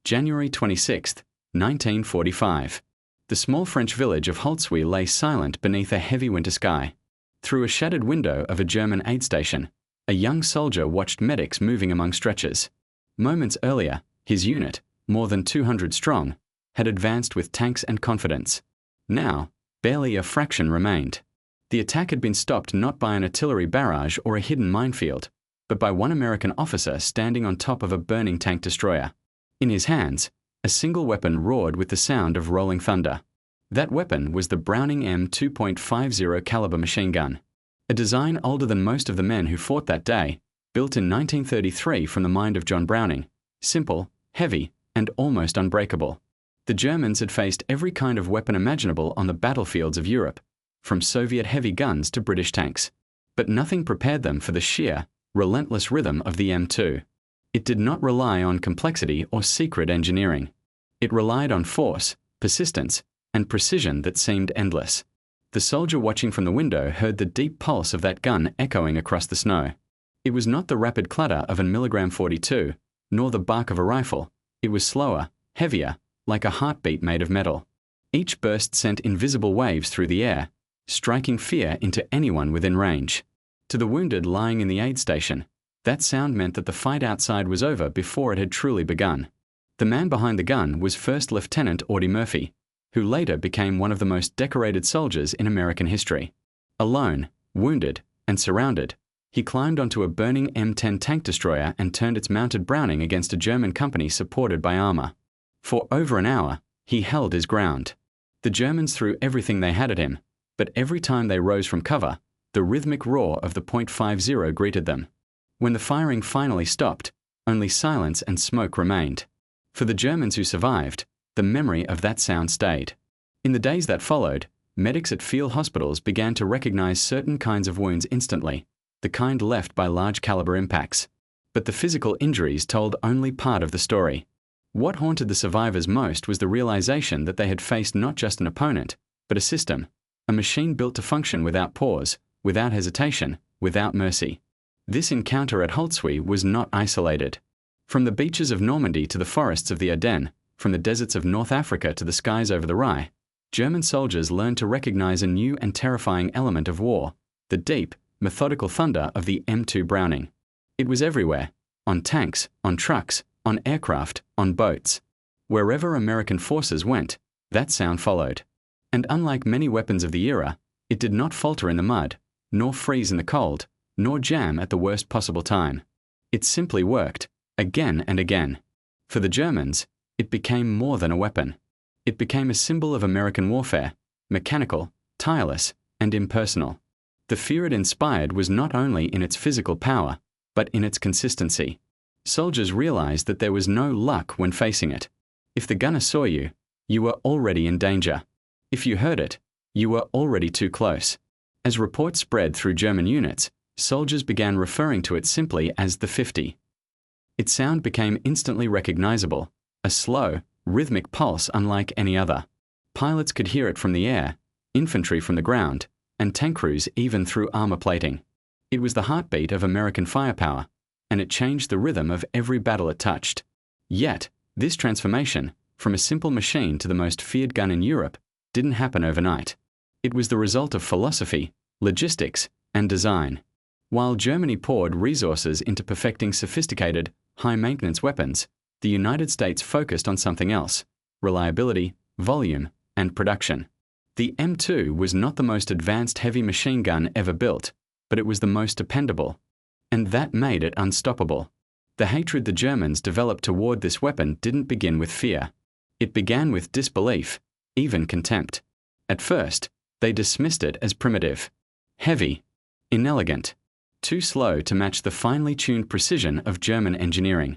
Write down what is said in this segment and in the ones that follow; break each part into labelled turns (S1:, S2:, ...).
S1: January 26, 1945. The small French village of Holzwihr lay silent beneath a heavy winter sky. Through a shattered window of a German aid station, a young soldier watched medics moving among stretchers. Moments earlier, his unit, more than 200 strong, had advanced with tanks and confidence. Now, barely a fraction remained. The attack had been stopped not by an artillery barrage or a hidden minefield, but by one American officer standing on top of a burning tank destroyer. In his hands, a single weapon roared with the sound of rolling thunder. That weapon was the Browning M2.50 caliber machine gun, a design older than most of the men who fought that day, built in 1933 from the mind of John Browning, simple, heavy, and almost unbreakable. The Germans had faced every kind of weapon imaginable on the battlefields of Europe, from Soviet heavy guns to British tanks. But nothing prepared them for the sheer, relentless rhythm of the M2. It did not rely on complexity or secret engineering. It relied on force, persistence, and precision that seemed endless. The soldier watching from the window heard the deep pulse of that gun echoing across the snow. It was not the rapid clatter of an .42, nor the bark of a rifle. It was slower, heavier, like a heartbeat made of metal. Each burst sent invisible waves through the air, striking fear into anyone within range. To the wounded lying in the aid station, that sound meant that the fight outside was over before it had truly begun. The man behind the gun was First Lieutenant Audie Murphy, who later became one of the most decorated soldiers in American history. Alone, wounded, and surrounded, he climbed onto a burning M10 tank destroyer and turned its mounted Browning against a German company supported by armor. For over an hour, he held his ground. The Germans threw everything they had at him, but every time they rose from cover, the rhythmic roar of the .50 greeted them. When the firing finally stopped, only silence and smoke remained. For the Germans who survived, the memory of that sound stayed. In the days that followed, medics at field hospitals began to recognize certain kinds of wounds instantly, the kind left by large caliber impacts. But the physical injuries told only part of the story. What haunted the survivors most was the realization that they had faced not just an opponent, but a system, a machine built to function without pause, without hesitation, without mercy. This encounter at Holzwihr was not isolated. From the beaches of Normandy to the forests of the Ardennes, from the deserts of North Africa to the skies over the Rhine, German soldiers learned to recognize a new and terrifying element of war, the deep, methodical thunder of the M2 Browning. It was everywhere, on tanks, on trucks, on aircraft, on boats. Wherever American forces went, that sound followed. And unlike many weapons of the era, it did not falter in the mud, nor freeze in the cold, nor jam at the worst possible time. It simply worked, again and again. For the Germans, it became more than a weapon. It became a symbol of American warfare, mechanical, tireless, and impersonal. The fear it inspired was not only in its physical power, but in its consistency. Soldiers realized that there was no luck when facing it. If the gunner saw you, you were already in danger. If you heard it, you were already too close. As reports spread through German units, soldiers began referring to it simply as the 50. Its sound became instantly recognizable, a slow, rhythmic pulse unlike any other. Pilots could hear it from the air, infantry from the ground, and tank crews even through armor plating. It was the heartbeat of American firepower, and it changed the rhythm of every battle it touched. Yet, this transformation, from a simple machine to the most feared gun in Europe, didn't happen overnight. It was the result of philosophy, logistics, and design. While Germany poured resources into perfecting sophisticated, high-maintenance weapons, the United States focused on something else: reliability, volume, and production. The M2 was not the most advanced heavy machine gun ever built, but it was the most dependable. And that made it unstoppable. The hatred the Germans developed toward this weapon didn't begin with fear. It began with disbelief, even contempt. At first, they dismissed it as primitive, heavy, inelegant, too slow to match the finely tuned precision of German engineering.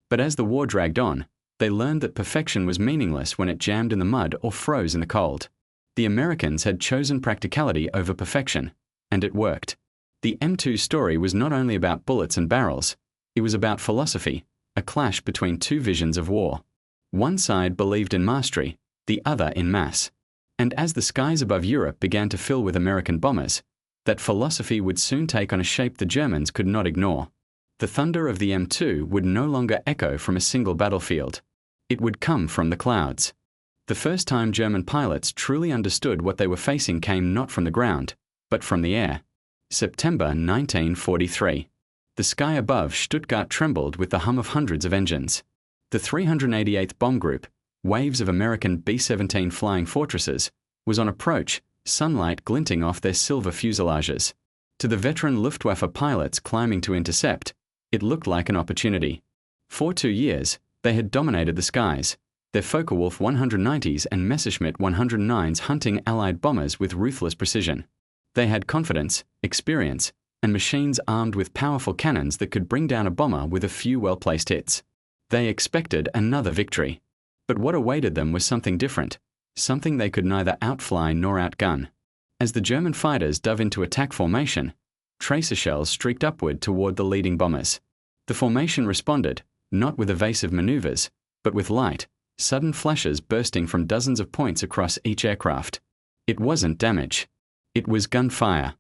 S1: But as the war dragged on, they learned that perfection was meaningless when it jammed in the mud or froze in the cold. The Americans had chosen practicality over perfection, and it worked. The M2 story was not only about bullets and barrels, it was about philosophy, a clash between two visions of war. One side believed in mastery, the other in mass. And as the skies above Europe began to fill with American bombers, that philosophy would soon take on a shape the Germans could not ignore. The thunder of the M2 would no longer echo from a single battlefield. It would come from the clouds. The first time German pilots truly understood what they were facing came not from the ground, but from the air. September 1943. The sky above Stuttgart trembled with the hum of hundreds of engines. The 388th Bomb Group, waves of American B-17 Flying Fortresses, was on approach, sunlight glinting off their silver fuselages. To the veteran Luftwaffe pilots climbing to intercept, it looked like an opportunity. For 2 years, they had dominated the skies, their Focke-Wulf 190s and Messerschmitt 109s hunting Allied bombers with ruthless precision. They had confidence, experience, and machines armed with powerful cannons that could bring down a bomber with a few well-placed hits. They expected another victory. But what awaited them was something different, something they could neither outfly nor outgun. As the German fighters dove into attack formation, tracer shells streaked upward toward the leading bombers. The formation responded, not with evasive maneuvers, but with light, sudden flashes bursting from dozens of points across each aircraft. It wasn't damage. It was gunfire.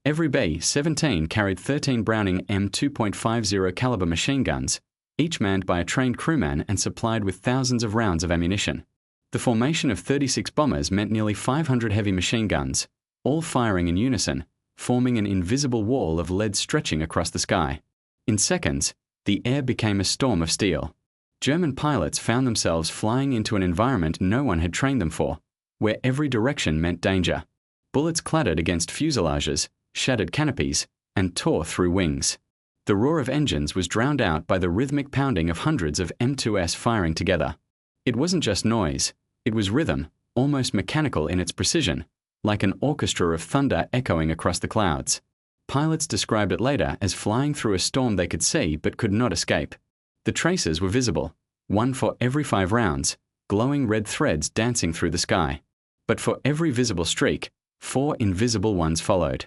S1: Every B-17 carried 13 Browning M2.50 caliber machine guns, each manned by a trained crewman and supplied with thousands of rounds of ammunition. The formation of 36 bombers meant nearly 500 heavy machine guns, all firing in unison, forming an invisible wall of lead stretching across the sky. In seconds, the air became a storm of steel. German pilots found themselves flying into an environment no one had trained them for, where every direction meant danger. Bullets clattered against fuselages, shattered canopies, and tore through wings. The roar of engines was drowned out by the rhythmic pounding of hundreds of M2s firing together. It wasn't just noise, it was rhythm, almost mechanical in its precision, like an orchestra of thunder echoing across the clouds. Pilots described it later as flying through a storm they could see but could not escape. The tracers were visible, one for every 5 rounds, glowing red threads dancing through the sky. But for every visible streak, 4 invisible ones followed.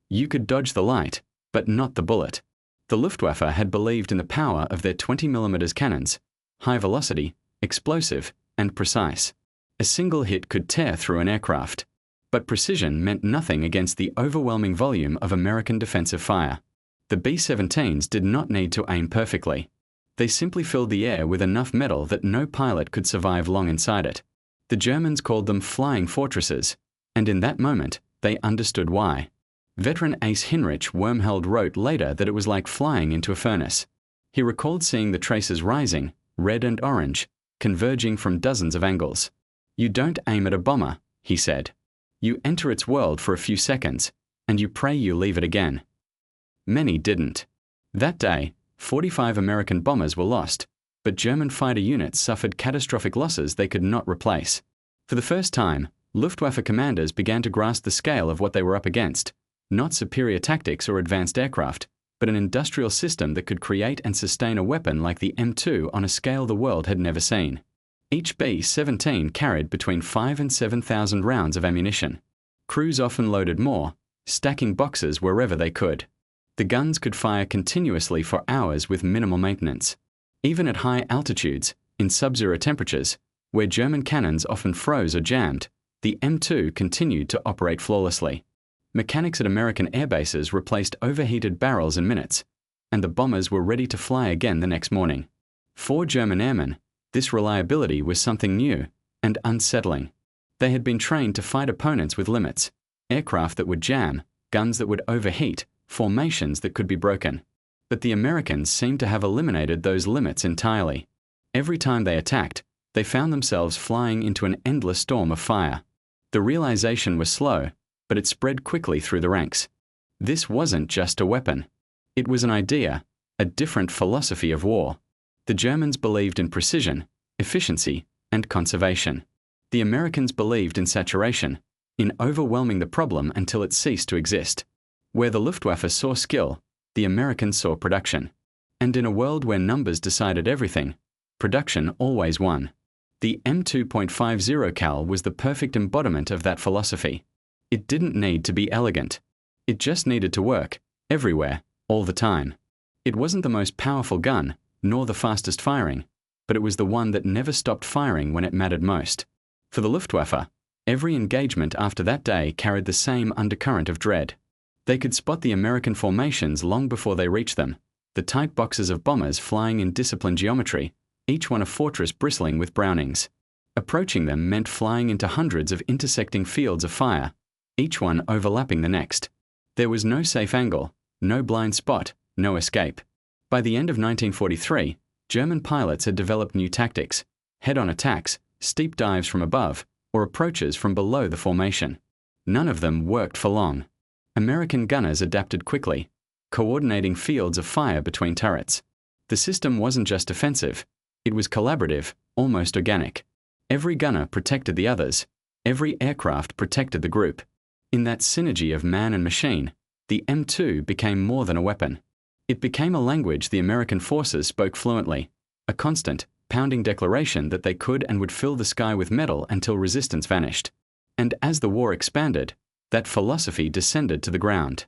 S1: You could dodge the light, but not the bullet. The Luftwaffe had believed in the power of their 20mm cannons, high velocity, explosive, and precise. A single hit could tear through an aircraft. But precision meant nothing against the overwhelming volume of American defensive fire. The B-17s did not need to aim perfectly. They simply filled the air with enough metal that no pilot could survive long inside it. The Germans called them flying fortresses, and in that moment, they understood why. Veteran Ace Hinrich Wormheld wrote later that it was like flying into a furnace. He recalled seeing the tracers rising, red and orange, converging from dozens of angles. "You don't aim at a bomber," he said. "You enter its world for a few seconds, and you pray you leave it again." Many didn't. That day, 45 American bombers were lost, but German fighter units suffered catastrophic losses they could not replace. For the first time, Luftwaffe commanders began to grasp the scale of what they were up against, not superior tactics or advanced aircraft, but an industrial system that could create and sustain a weapon like the M2 on a scale the world had never seen. Each B-17 carried between 5,000 and 7,000 rounds of ammunition. Crews often loaded more, stacking boxes wherever they could. The guns could fire continuously for hours with minimal maintenance. Even at high altitudes, in sub-zero temperatures, where German cannons often froze or jammed, the M2 continued to operate flawlessly. Mechanics at American airbases replaced overheated barrels in minutes, and the bombers were ready to fly again the next morning. For German airmen, this reliability was something new and unsettling. They had been trained to fight opponents with limits, aircraft that would jam, guns that would overheat, formations that could be broken. But the Americans seemed to have eliminated those limits entirely. Every time they attacked, they found themselves flying into an endless storm of fire. The realization was slow, but it spread quickly through the ranks. This wasn't just a weapon. It was an idea, a different philosophy of war. The Germans believed in precision, efficiency, and conservation. The Americans believed in saturation, in overwhelming the problem until it ceased to exist. Where the Luftwaffe saw skill, the Americans saw production. And in a world where numbers decided everything, production always won. The M2.50 cal was the perfect embodiment of that philosophy. It didn't need to be elegant. It just needed to work, everywhere, all the time. It wasn't the most powerful gun, nor the fastest firing, but it was the one that never stopped firing when it mattered most. For the Luftwaffe, every engagement after that day carried the same undercurrent of dread. They could spot the American formations long before they reached them, the tight boxes of bombers flying in disciplined geometry, each one a fortress bristling with Brownings. Approaching them meant flying into hundreds of intersecting fields of fire, each one overlapping the next. There was no safe angle, no blind spot, no escape. By the end of 1943, German pilots had developed new tactics: head-on attacks, steep dives from above, or approaches from below the formation. None of them worked for long. American gunners adapted quickly, coordinating fields of fire between turrets. The system wasn't just defensive, it was collaborative, almost organic. Every gunner protected the others, every aircraft protected the group. In that synergy of man and machine, the M2 became more than a weapon. It became a language the American forces spoke fluently, a constant, pounding declaration that they could and would fill the sky with metal until resistance vanished. And as the war expanded, that philosophy descended to the ground.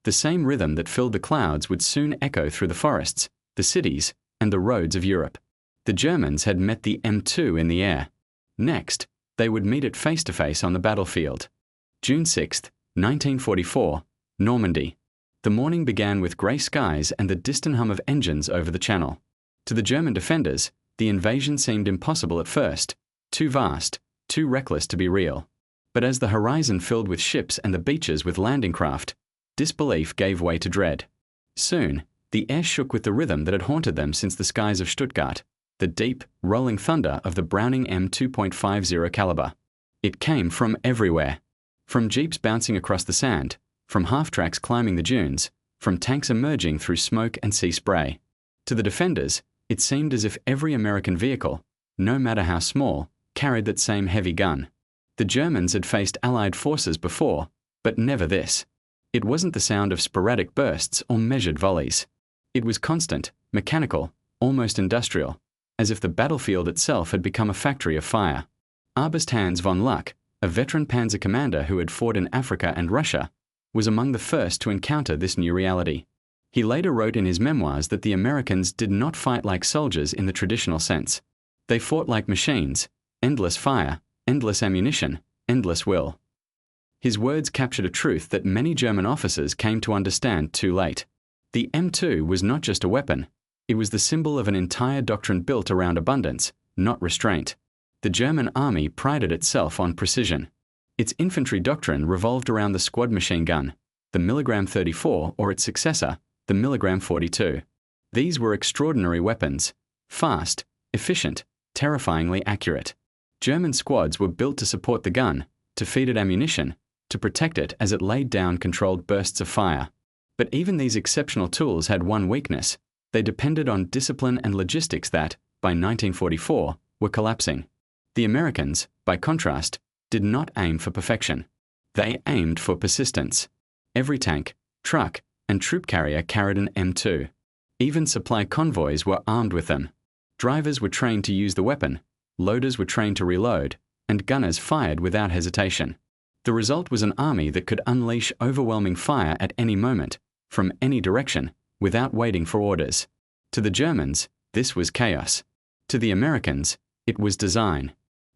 S1: The same rhythm that filled the clouds would soon echo through the forests, the cities, and the roads of Europe. The Germans had met the M2 in the air. Next, they would meet it face-to-face on the battlefield. June 6, 1944, Normandy. The morning began with grey skies and the distant hum of engines over the channel. To the German defenders, the invasion seemed impossible at first, too vast, too reckless to be real. But as the horizon filled with ships and the beaches with landing craft, disbelief gave way to dread. Soon, the air shook with the rhythm that had haunted them since the skies of Stuttgart, the deep, rolling thunder of the Browning M2.50 caliber. It came from everywhere. From jeeps bouncing across the sand, from half-tracks climbing the dunes, from tanks emerging through smoke and sea spray. To the defenders, it seemed as if every American vehicle, no matter how small, carried that same heavy gun. The Germans had faced Allied forces before, but never this. It wasn't the sound of sporadic bursts or measured volleys. It was constant, mechanical, almost industrial, as if the battlefield itself had become a factory of fire. Oberst Hans von Luck, a veteran panzer commander who had fought in Africa and Russia, was among the first to encounter this new reality. He later wrote in his memoirs that the Americans did not fight like soldiers in the traditional sense. They fought like machines: endless fire, endless ammunition, endless will. His words captured a truth that many German officers came to understand too late. The M2 was not just a weapon, it was the symbol of an entire doctrine built around abundance, not restraint. The German army prided itself on precision. Its infantry doctrine revolved around the squad machine gun, the Milligram 34 or its successor, the Milligram 42. These were extraordinary weapons, fast, efficient, terrifyingly accurate. German squads were built to support the gun, to feed it ammunition, to protect it as it laid down controlled bursts of fire. But even these exceptional tools had one weakness: they depended on discipline and logistics that, by 1944, were collapsing. The Americans, by contrast, did not aim for perfection. They aimed for persistence. Every tank, truck, and troop carrier carried an M2. Even supply convoys were armed with them. Drivers were trained to use the weapon, loaders were trained to reload, and gunners fired without hesitation. The result was an army that could unleash overwhelming fire at any moment, from any direction, without waiting for orders. To the Germans, this was chaos. To the Americans, it was design.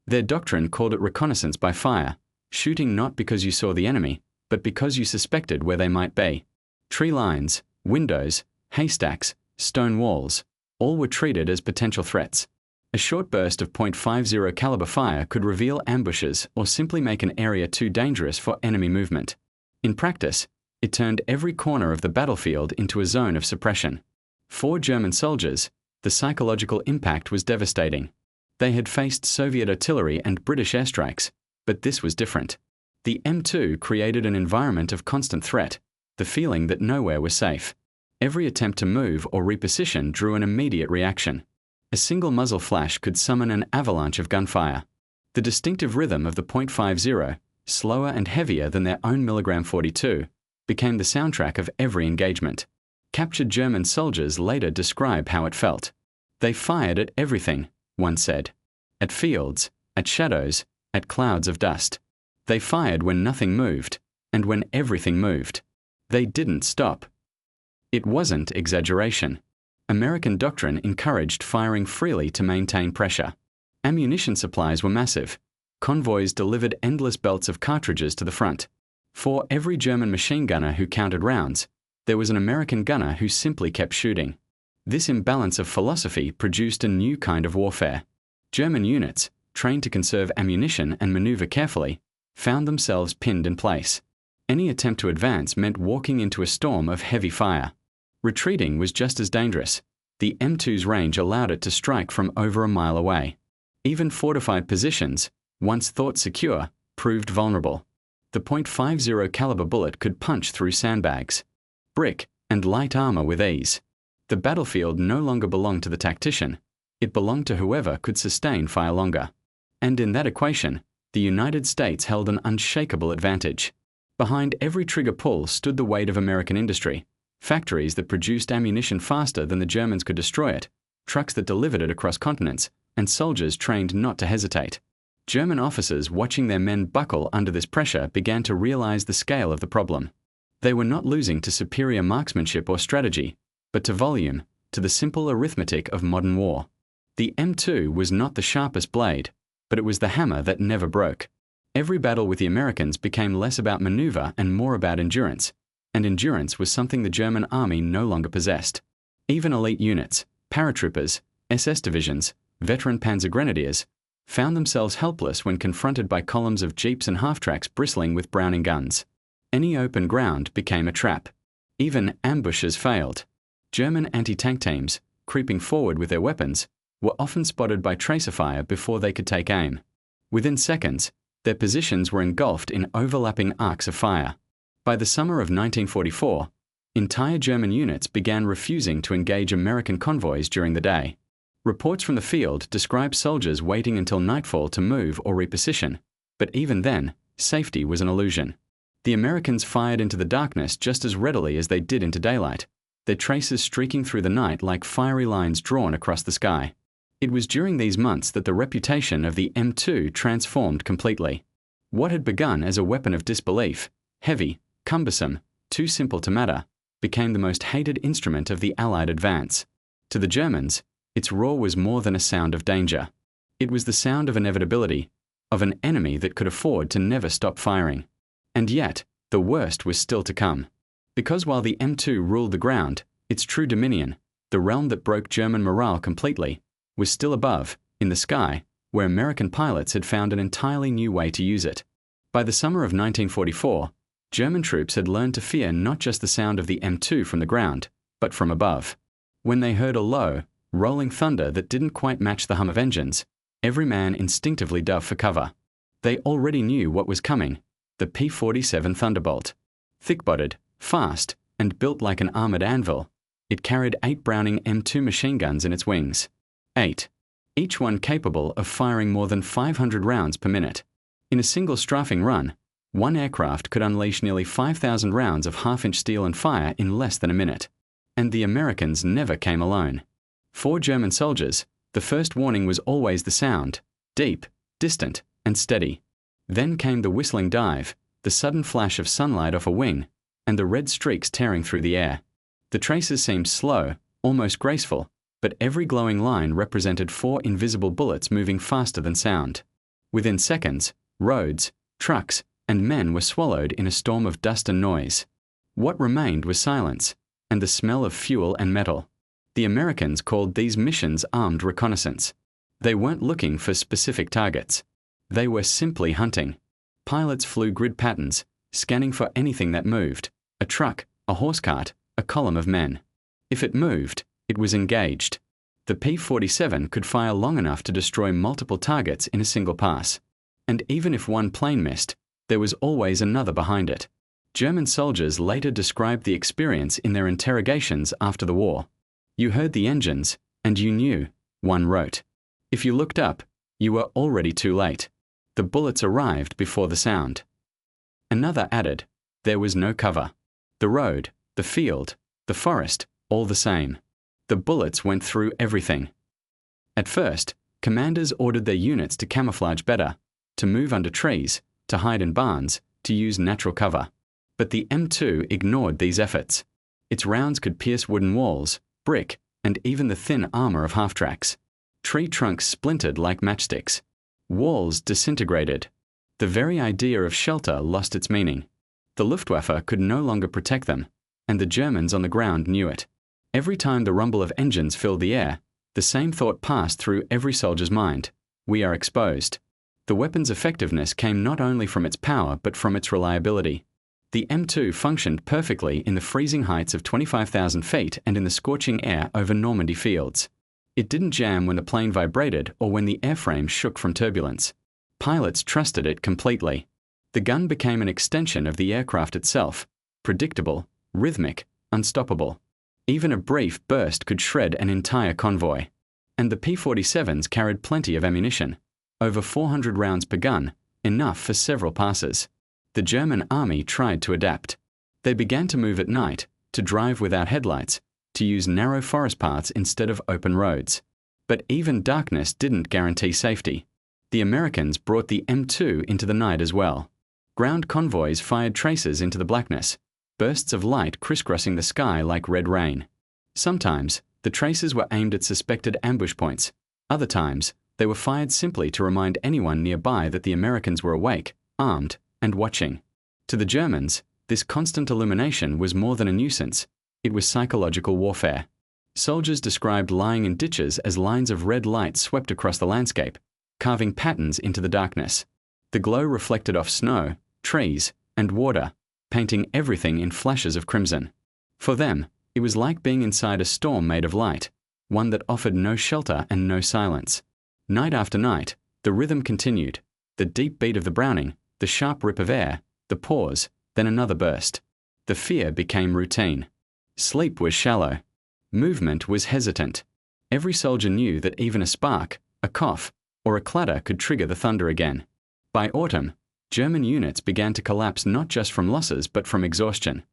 S1: Their doctrine called it reconnaissance by fire, shooting not because you saw the enemy, but because you suspected where they might be. Tree lines, windows, haystacks, stone walls, all were treated as potential threats. A short burst of .50 caliber fire could reveal ambushes or simply make an area too dangerous for enemy movement. In practice, it turned every corner of the battlefield into a zone of suppression. For German soldiers, the psychological impact was devastating. They had faced Soviet artillery and British airstrikes, but this was different. The M2 created an environment of constant threat, the feeling that nowhere was safe. Every attempt to move or reposition drew an immediate reaction. A single muzzle flash could summon an avalanche of gunfire. The distinctive rhythm of the .50, slower and heavier than their own Milligram 42, became the soundtrack of every engagement. Captured German soldiers later describe how it felt. They fired at everything, one said. At fields, at shadows, at clouds of dust. They fired when nothing moved, and when everything moved. They didn't stop. It wasn't exaggeration. American doctrine encouraged firing freely to maintain pressure. Ammunition supplies were massive. Convoys delivered endless belts of cartridges to the front. For every German machine gunner who counted rounds, there was an American gunner who simply kept shooting. This imbalance of philosophy produced a new kind of warfare. German units, trained to conserve ammunition and maneuver carefully, found themselves pinned in place. Any attempt to advance meant walking into a storm of heavy fire. Retreating was just as dangerous. The M2's range allowed it to strike from over a mile away. Even fortified positions, once thought secure, proved vulnerable. The .50 caliber bullet could punch through sandbags, brick, and light armor with ease. The battlefield no longer belonged to the tactician. It belonged to whoever could sustain fire longer. And in that equation, the United States held an unshakable advantage. Behind every trigger pull stood the weight of American industry, factories that produced ammunition faster than the Germans could destroy it, trucks that delivered it across continents, and soldiers trained not to hesitate. German officers watching their men buckle under this pressure began to realize the scale of the problem. They were not losing to superior marksmanship or strategy, but to volume, to the simple arithmetic of modern war. The M2 was not the sharpest blade, but it was the hammer that never broke. Every battle with the Americans became less about maneuver and more about endurance, and endurance was something the German army no longer possessed. Even elite units, paratroopers, SS divisions, veteran panzer grenadiers, found themselves helpless when confronted by columns of jeeps and half-tracks bristling with Browning guns. Any open ground became a trap. Even ambushes failed. German anti-tank teams, creeping forward with their weapons, were often spotted by tracer fire before they could take aim. Within seconds, their positions were engulfed in overlapping arcs of fire. By the summer of 1944, entire German units began refusing to engage American convoys during the day. Reports from the field described soldiers waiting until nightfall to move or reposition, but even then, safety was an illusion. The Americans fired into the darkness just as readily as they did into daylight, their traces streaking through the night like fiery lines drawn across the sky. It was during these months that the reputation of the M2 transformed completely. What had begun as a weapon of disbelief, heavy, cumbersome, too simple to matter, became the most hated instrument of the Allied advance. To the Germans, its roar was more than a sound of danger. It was the sound of inevitability, of an enemy that could afford to never stop firing. And yet, the worst was still to come. Because while the M2 ruled the ground, its true dominion, the realm that broke German morale completely, was still above, in the sky, where American pilots had found an entirely new way to use it. By the summer of 1944, German troops had learned to fear not just the sound of the M2 from the ground, but from above. When they heard a low, rolling thunder that didn't quite match the hum of engines, every man instinctively dove for cover. They already knew what was coming, the P-47 Thunderbolt. Thick-bodied, fast, and built like an armored anvil, it carried 8 Browning M2 machine guns in its wings. 8. Each one capable of firing more than 500 rounds per minute. In a single strafing run, one aircraft could unleash nearly 5,000 rounds of half-inch steel and fire in less than a minute. And the Americans never came alone. For German soldiers, the first warning was always the sound, deep, distant, and steady. Then came the whistling dive, the sudden flash of sunlight off a wing, and the red streaks tearing through the air. The traces seemed slow, almost graceful, but every glowing line represented 4 invisible bullets moving faster than sound. Within seconds, roads, trucks, and men were swallowed in a storm of dust and noise. What remained was silence, and the smell of fuel and metal. The Americans called these missions armed reconnaissance. They weren't looking for specific targets. They were simply hunting. Pilots flew grid patterns, scanning for anything that moved: a truck, a horse cart, a column of men. If it moved, it was engaged. The P-47 could fire long enough to destroy multiple targets in a single pass. And even if one plane missed, there was always another behind it. German soldiers later described the experience in their interrogations after the war. "You heard the engines, and you knew," one wrote. "If you looked up, you were already too late. The bullets arrived before the sound." Another added, "There was no cover. The road, the field, the forest, all the same. The bullets went through everything." At first, commanders ordered their units to camouflage better, to move under trees, to hide in barns, to use natural cover. But the M2 ignored these efforts. Its rounds could pierce wooden walls, brick, and even the thin armor of half-tracks. Tree trunks splintered like matchsticks. Walls disintegrated. The very idea of shelter lost its meaning. The Luftwaffe could no longer protect them, and the Germans on the ground knew it. Every time the rumble of engines filled the air, the same thought passed through every soldier's mind: we are exposed. The weapon's effectiveness came not only from its power but from its reliability. The M2 functioned perfectly in the freezing heights of 25,000 feet and in the scorching air over Normandy fields. It didn't jam when the plane vibrated or when the airframe shook from turbulence. Pilots trusted it completely. The gun became an extension of the aircraft itself, predictable, rhythmic, unstoppable. Even a brief burst could shred an entire convoy. And the P-47s carried plenty of ammunition. Over 400 rounds per gun, enough for several passes. The German army tried to adapt. They began to move at night, to drive without headlights, to use narrow forest paths instead of open roads. But even darkness didn't guarantee safety. The Americans brought the M2 into the night as well. Ground convoys fired traces into the blackness, bursts of light crisscrossing the sky like red rain. Sometimes, the traces were aimed at suspected ambush points. Other times, they were fired simply to remind anyone nearby that the Americans were awake, armed, and watching. To the Germans, this constant illumination was more than a nuisance. It was psychological warfare. Soldiers described lying in ditches as lines of red light swept across the landscape, carving patterns into the darkness. The glow reflected off snow, trees, and water, painting everything in flashes of crimson. For them, it was like being inside a storm made of light, one that offered no shelter and no silence. Night after night, the rhythm continued, the deep beat of the Browning, the sharp rip of air, the pause, then another burst. The fear became routine. Sleep was shallow. Movement was hesitant. Every soldier knew that even a spark, a cough, or a clatter could trigger the thunder again. By autumn, German units began to collapse not just from losses but from exhaustion.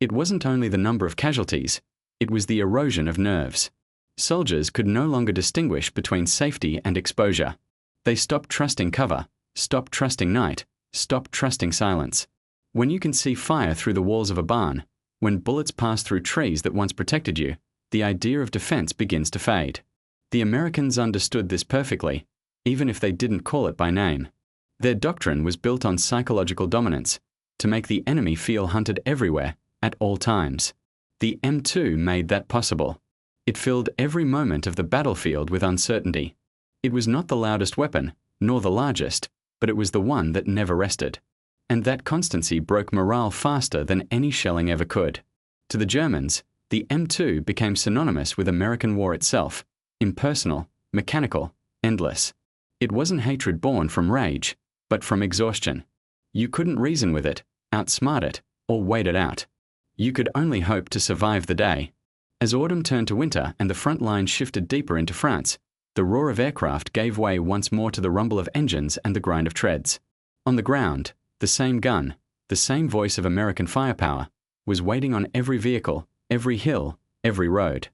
S1: It wasn't only the number of casualties, it was the erosion of nerves. Soldiers could no longer distinguish between safety and exposure. They stopped trusting cover, stopped trusting night, stopped trusting silence. When you can see fire through the walls of a barn, when bullets pass through trees that once protected you, the idea of defense begins to fade. The Americans understood this perfectly, even if they didn't call it by name. Their doctrine was built on psychological dominance, to make the enemy feel hunted everywhere, at all times. The M2 made that possible. It filled every moment of the battlefield with uncertainty. It was not the loudest weapon, nor the largest, but it was the one that never rested. And that constancy broke morale faster than any shelling ever could. To the Germans, the M2 became synonymous with American war itself, impersonal, mechanical, endless. It wasn't hatred born from rage, but from exhaustion. You couldn't reason with it, outsmart it, or wait it out. You could only hope to survive the day. As autumn turned to winter and the front line shifted deeper into France, the roar of aircraft gave way once more to the rumble of engines and the grind of treads. On the ground, the same gun, the same voice of American firepower, was waiting on every vehicle, every hill, every road.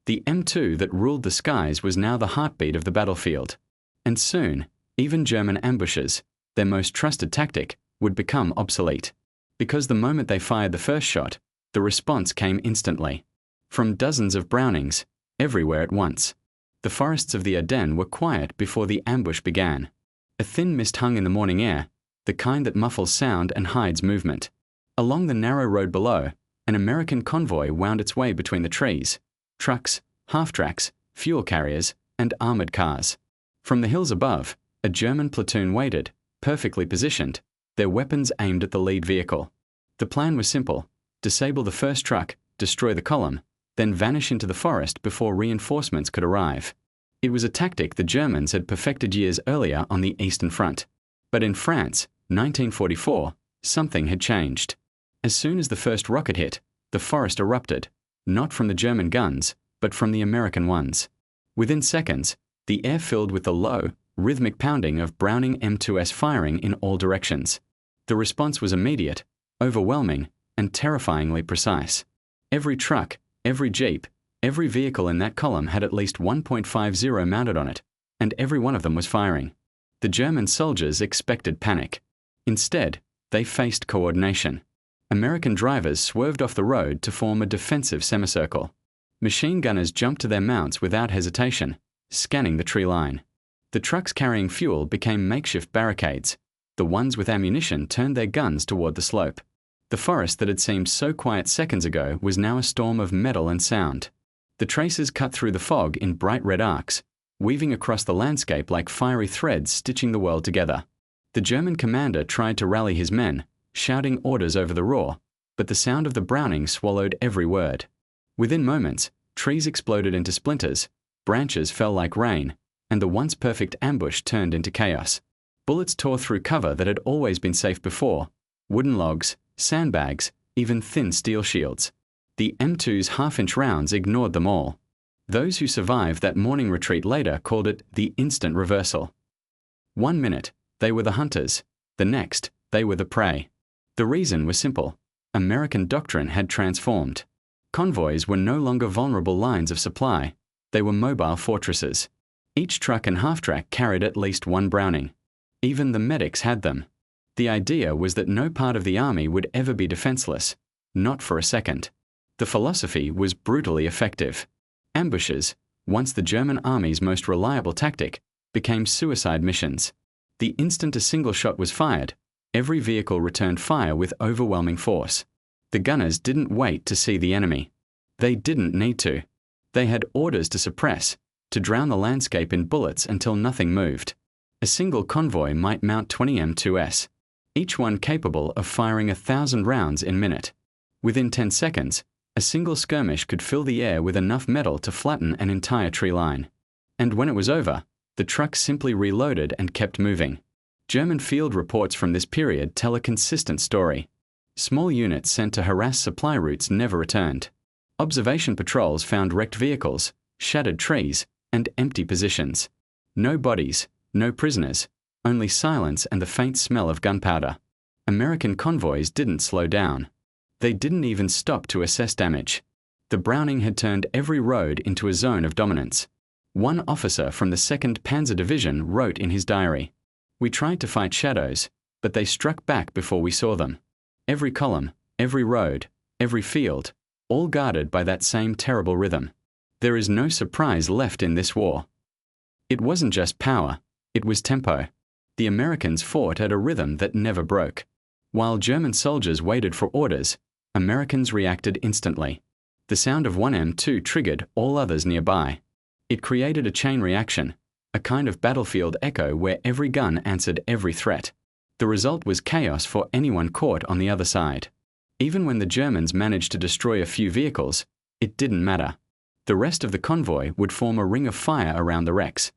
S1: The M2 that ruled the skies was now the heartbeat of the battlefield. And soon, even German ambushes, their most trusted tactic, would become obsolete. Because the moment they fired the first shot, the response came instantly. From dozens of Brownings, everywhere at once. The forests of the Ardennes were quiet before the ambush began. A thin mist hung in the morning air, the kind that muffles sound and hides movement. Along the narrow road below, an American convoy wound its way between the trees, trucks, half-tracks, fuel carriers, and armored cars. From the hills above, a German platoon waited, perfectly positioned, their weapons aimed at the lead vehicle. The plan was simple: disable the first truck, destroy the column, then vanish into the forest before reinforcements could arrive. It was a tactic the Germans had perfected years earlier on the Eastern Front. But in France, 1944, something had changed. As soon as the first rocket hit, the forest erupted, not from the German guns, but from the American ones. Within seconds, the air filled with the low, rhythmic pounding of Browning M2S firing in all directions. The response was immediate, overwhelming, and terrifyingly precise. Every truck, every jeep, every vehicle in that column had at least 1.50 mounted on it, and every one of them was firing. The German soldiers expected panic. Instead, they faced coordination. American drivers swerved off the road to form a defensive semicircle. Machine gunners jumped to their mounts without hesitation, scanning the tree line. The trucks carrying fuel became makeshift barricades. The ones with ammunition turned their guns toward the slope. The forest that had seemed so quiet seconds ago was now a storm of metal and sound. The traces cut through the fog in bright red arcs, weaving across the landscape like fiery threads stitching the world together. The German commander tried to rally his men, shouting orders over the roar, but the sound of the Browning swallowed every word. Within moments, trees exploded into splinters, branches fell like rain, and the once perfect ambush turned into chaos. Bullets tore through cover that had always been safe before: wooden logs, sandbags, even thin steel shields. The M2's half-inch rounds ignored them all. Those who survived that morning retreat later called it the instant reversal. 1 minute, they were the hunters. The next, they were the prey. The reason was simple. American doctrine had transformed. Convoys were no longer vulnerable lines of supply. They were mobile fortresses. Each truck and half-track carried at least one Browning. Even the medics had them. The idea was that no part of the army would ever be defenseless, not for a second. The philosophy was brutally effective. Ambushes, once the German army's most reliable tactic, became suicide missions. The instant a single shot was fired, every vehicle returned fire with overwhelming force. The gunners didn't wait to see the enemy. They didn't need to. They had orders to suppress, to drown the landscape in bullets until nothing moved. A single convoy might mount 20 M2s, each one capable of firing 1,000 rounds in minute. Within 10 seconds, a single skirmish could fill the air with enough metal to flatten an entire tree line. And when it was over, the trucks simply reloaded and kept moving. German field reports from this period tell a consistent story. Small units sent to harass supply routes never returned. Observation patrols found wrecked vehicles, shattered trees, and empty positions. No bodies, no prisoners, only silence and the faint smell of gunpowder. American convoys didn't slow down. They didn't even stop to assess damage. The Browning had turned every road into a zone of dominance. One officer from the 2nd Panzer Division wrote in his diary, "We tried to fight shadows, but they struck back before we saw them. Every column, every road, every field, all guarded by that same terrible rhythm. There is no surprise left in this war." It wasn't just power, it was tempo. The Americans fought at a rhythm that never broke. While German soldiers waited for orders, Americans reacted instantly. The sound of one M2 triggered all others nearby. It created a chain reaction, a kind of battlefield echo where every gun answered every threat. The result was chaos for anyone caught on the other side. Even when the Germans managed to destroy a few vehicles, it didn't matter. The rest of the convoy would form a ring of fire around the wrecks,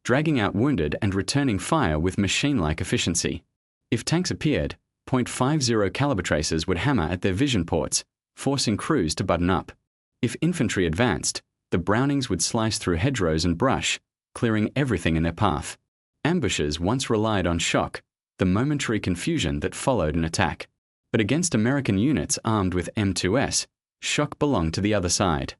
S1: dragging out wounded and returning fire with machine-like efficiency. If tanks appeared, .50 caliber tracers would hammer at their vision ports, forcing crews to button up. If infantry advanced, the Brownings would slice through hedgerows and brush, clearing everything in their path. Ambushes once relied on shock, the momentary confusion that followed an attack. But against American units armed with M2s, shock belonged to the other side.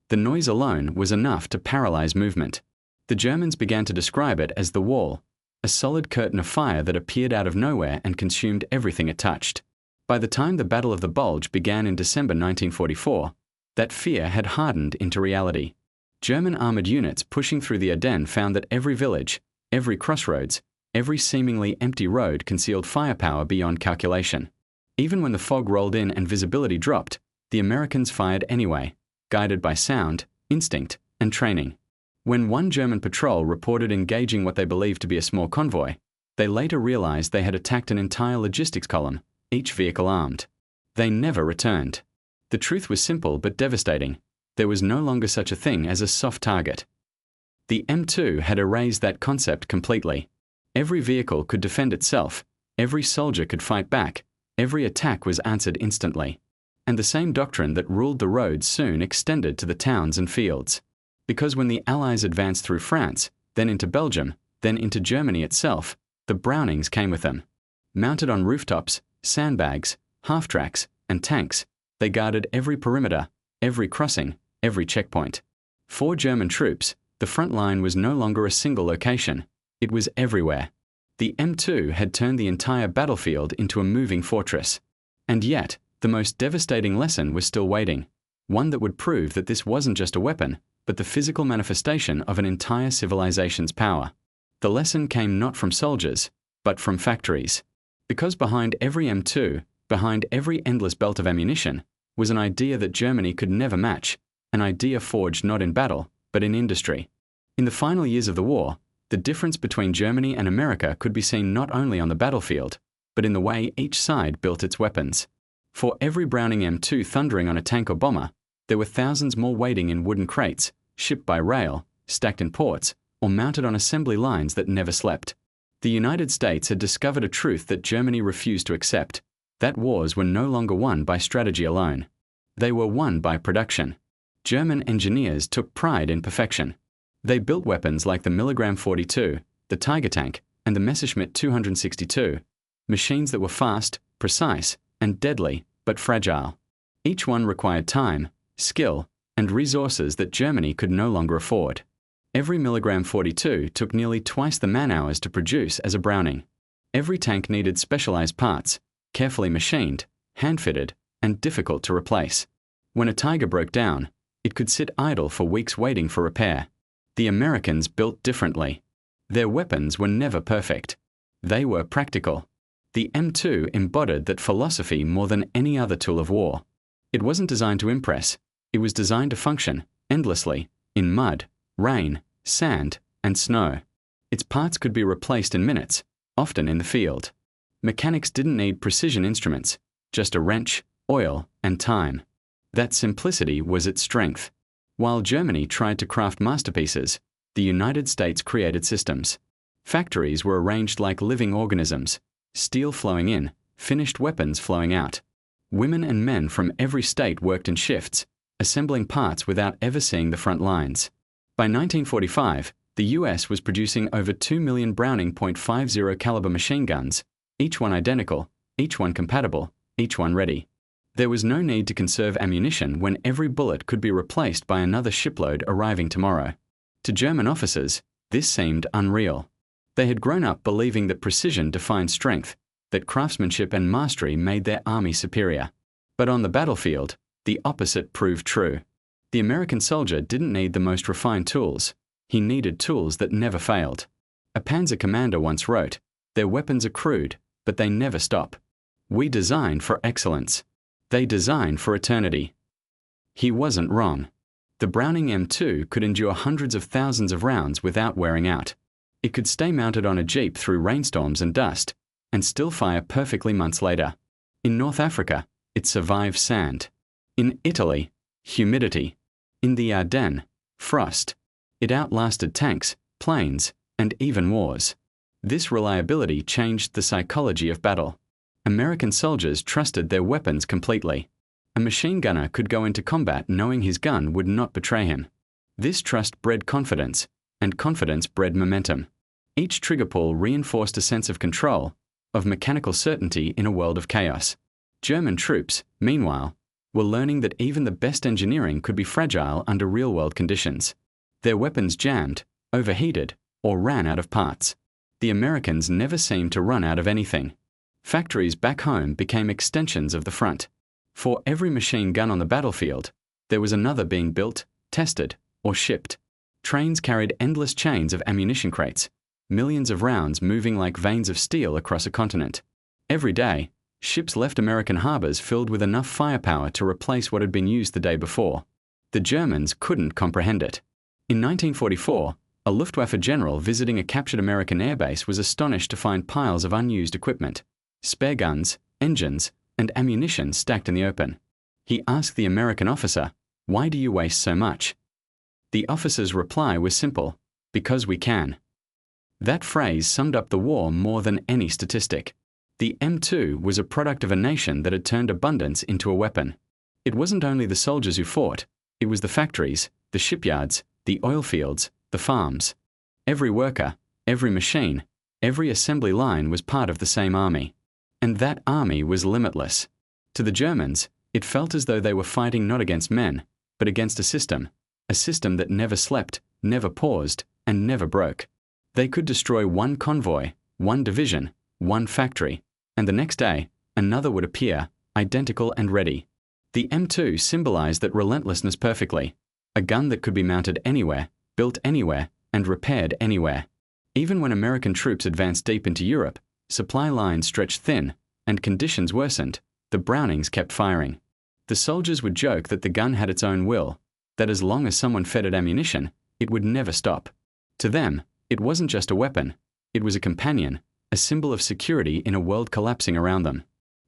S1: The noise alone was enough to paralyze movement. The Germans began to describe it as the wall, a solid curtain of fire that appeared out of nowhere and consumed everything it touched. By the time the Battle of the Bulge began in December 1944, that fear had hardened into reality. German armored units pushing through the Ardennes found that every village, every crossroads, every seemingly empty road concealed firepower beyond calculation. Even when the fog rolled in and visibility dropped, the Americans fired anyway, guided by sound, instinct, and training. When one German patrol reported engaging what they believed to be a small convoy, they later realized they had attacked an entire logistics column, each vehicle armed. They never returned. The truth was simple but devastating. There was no longer such a thing as a soft target. The M2 had erased that concept completely. Every vehicle could defend itself, every soldier could fight back, every attack was answered instantly. And the same doctrine that ruled the roads soon extended to the towns and fields. Because when the Allies advanced through France, then into Belgium, then into Germany itself, the Brownings came with them. Mounted on rooftops, sandbags, half-tracks, and tanks, they guarded every perimeter, every crossing, every checkpoint. For German troops, the front line was no longer a single location. It was everywhere. The M2 had turned the entire battlefield into a moving fortress. And yet, the most devastating lesson was still waiting, one that would prove that this wasn't just a weapon, but the physical manifestation of an entire civilization's power. The lesson came not from soldiers, but from factories. Because behind every M2, behind every endless belt of ammunition, was an idea that Germany could never match, an idea forged not in battle, but in industry. In the final years of the war, the difference between Germany and America could be seen not only on the battlefield, but in the way each side built its weapons. For every Browning M2 thundering on a tank or bomber, there were thousands more waiting in wooden crates, shipped by rail, stacked in ports, or mounted on assembly lines that never slept. The United States had discovered a truth that Germany refused to accept, that wars were no longer won by strategy alone. They were won by production. German engineers took pride in perfection. They built weapons like the Milligram 42, the Tiger tank, and the Messerschmitt 262, machines that were fast, precise, and deadly, but fragile. Each one required time, skill, and resources that Germany could no longer afford. Every Milligram 42 took nearly twice the man-hours to produce as a Browning. Every tank needed specialized parts, carefully machined, hand-fitted, and difficult to replace. When a Tiger broke down, it could sit idle for weeks waiting for repair. The Americans built differently. Their weapons were never perfect. They were practical. The M2 embodied that philosophy more than any other tool of war. It wasn't designed to impress. It was designed to function, endlessly, in mud, rain, sand, and snow. Its parts could be replaced in minutes, often in the field. Mechanics didn't need precision instruments, just a wrench, oil, and time. That simplicity was its strength. While Germany tried to craft masterpieces, the United States created systems. Factories were arranged like living organisms, steel flowing in, finished weapons flowing out. Women and men from every state worked in shifts, assembling parts without ever seeing the front lines. By 1945, the US was producing over 2 million Browning .50 caliber machine guns, each one identical, each one compatible, each one ready. There was no need to conserve ammunition when every bullet could be replaced by another shipload arriving tomorrow. To German officers, this seemed unreal. They had grown up believing that precision defined strength, that craftsmanship and mastery made their army superior. But on the battlefield, the opposite proved true. The American soldier didn't need the most refined tools. He needed tools that never failed. A Panzer commander once wrote, "Their weapons are crude, but they never stop. We design for excellence. They design for eternity." He wasn't wrong. The Browning M2 could endure hundreds of thousands of rounds without wearing out. It could stay mounted on a jeep through rainstorms and dust, and still fire perfectly months later. In North Africa, it survived sand. In Italy, humidity. In the Ardennes, frost. It outlasted tanks, planes, and even wars. This reliability changed the psychology of battle. American soldiers trusted their weapons completely. A machine gunner could go into combat knowing his gun would not betray him. This trust bred confidence, and confidence bred momentum. Each trigger pull reinforced a sense of control, of mechanical certainty in a world of chaos. German troops, meanwhile, were learning that even the best engineering could be fragile under real-world conditions. Their weapons jammed, overheated, or ran out of parts. The Americans never seemed to run out of anything. Factories back home became extensions of the front. For every machine gun on the battlefield, there was another being built, tested, or shipped. Trains carried endless chains of ammunition crates, millions of rounds moving like veins of steel across a continent. Every day, ships left American harbors filled with enough firepower to replace what had been used the day before. The Germans couldn't comprehend it. In 1944, a Luftwaffe general visiting a captured American airbase was astonished to find piles of unused equipment, spare guns, engines, and ammunition stacked in the open. He asked the American officer, "Why do you waste so much?" The officer's reply was simple, "Because we can." That phrase summed up the war more than any statistic. The M2 was a product of a nation that had turned abundance into a weapon. It wasn't only the soldiers who fought, it was the factories, the shipyards, the oil fields, the farms. Every worker, every machine, every assembly line was part of the same army. And that army was limitless. To the Germans, it felt as though they were fighting not against men, but against a system that never slept, never paused, and never broke. They could destroy one convoy, one division, one factory, and the next day, another would appear, identical and ready. The M2 symbolized that relentlessness perfectly, a gun that could be mounted anywhere, built anywhere, and repaired anywhere. Even when American troops advanced deep into Europe, supply lines stretched thin, and conditions worsened, the Brownings kept firing. The soldiers would joke that the gun had its own will, that as long as someone fed it ammunition, it would never stop. To them, it wasn't just a weapon, it was a companion, a symbol of security in a world collapsing around them.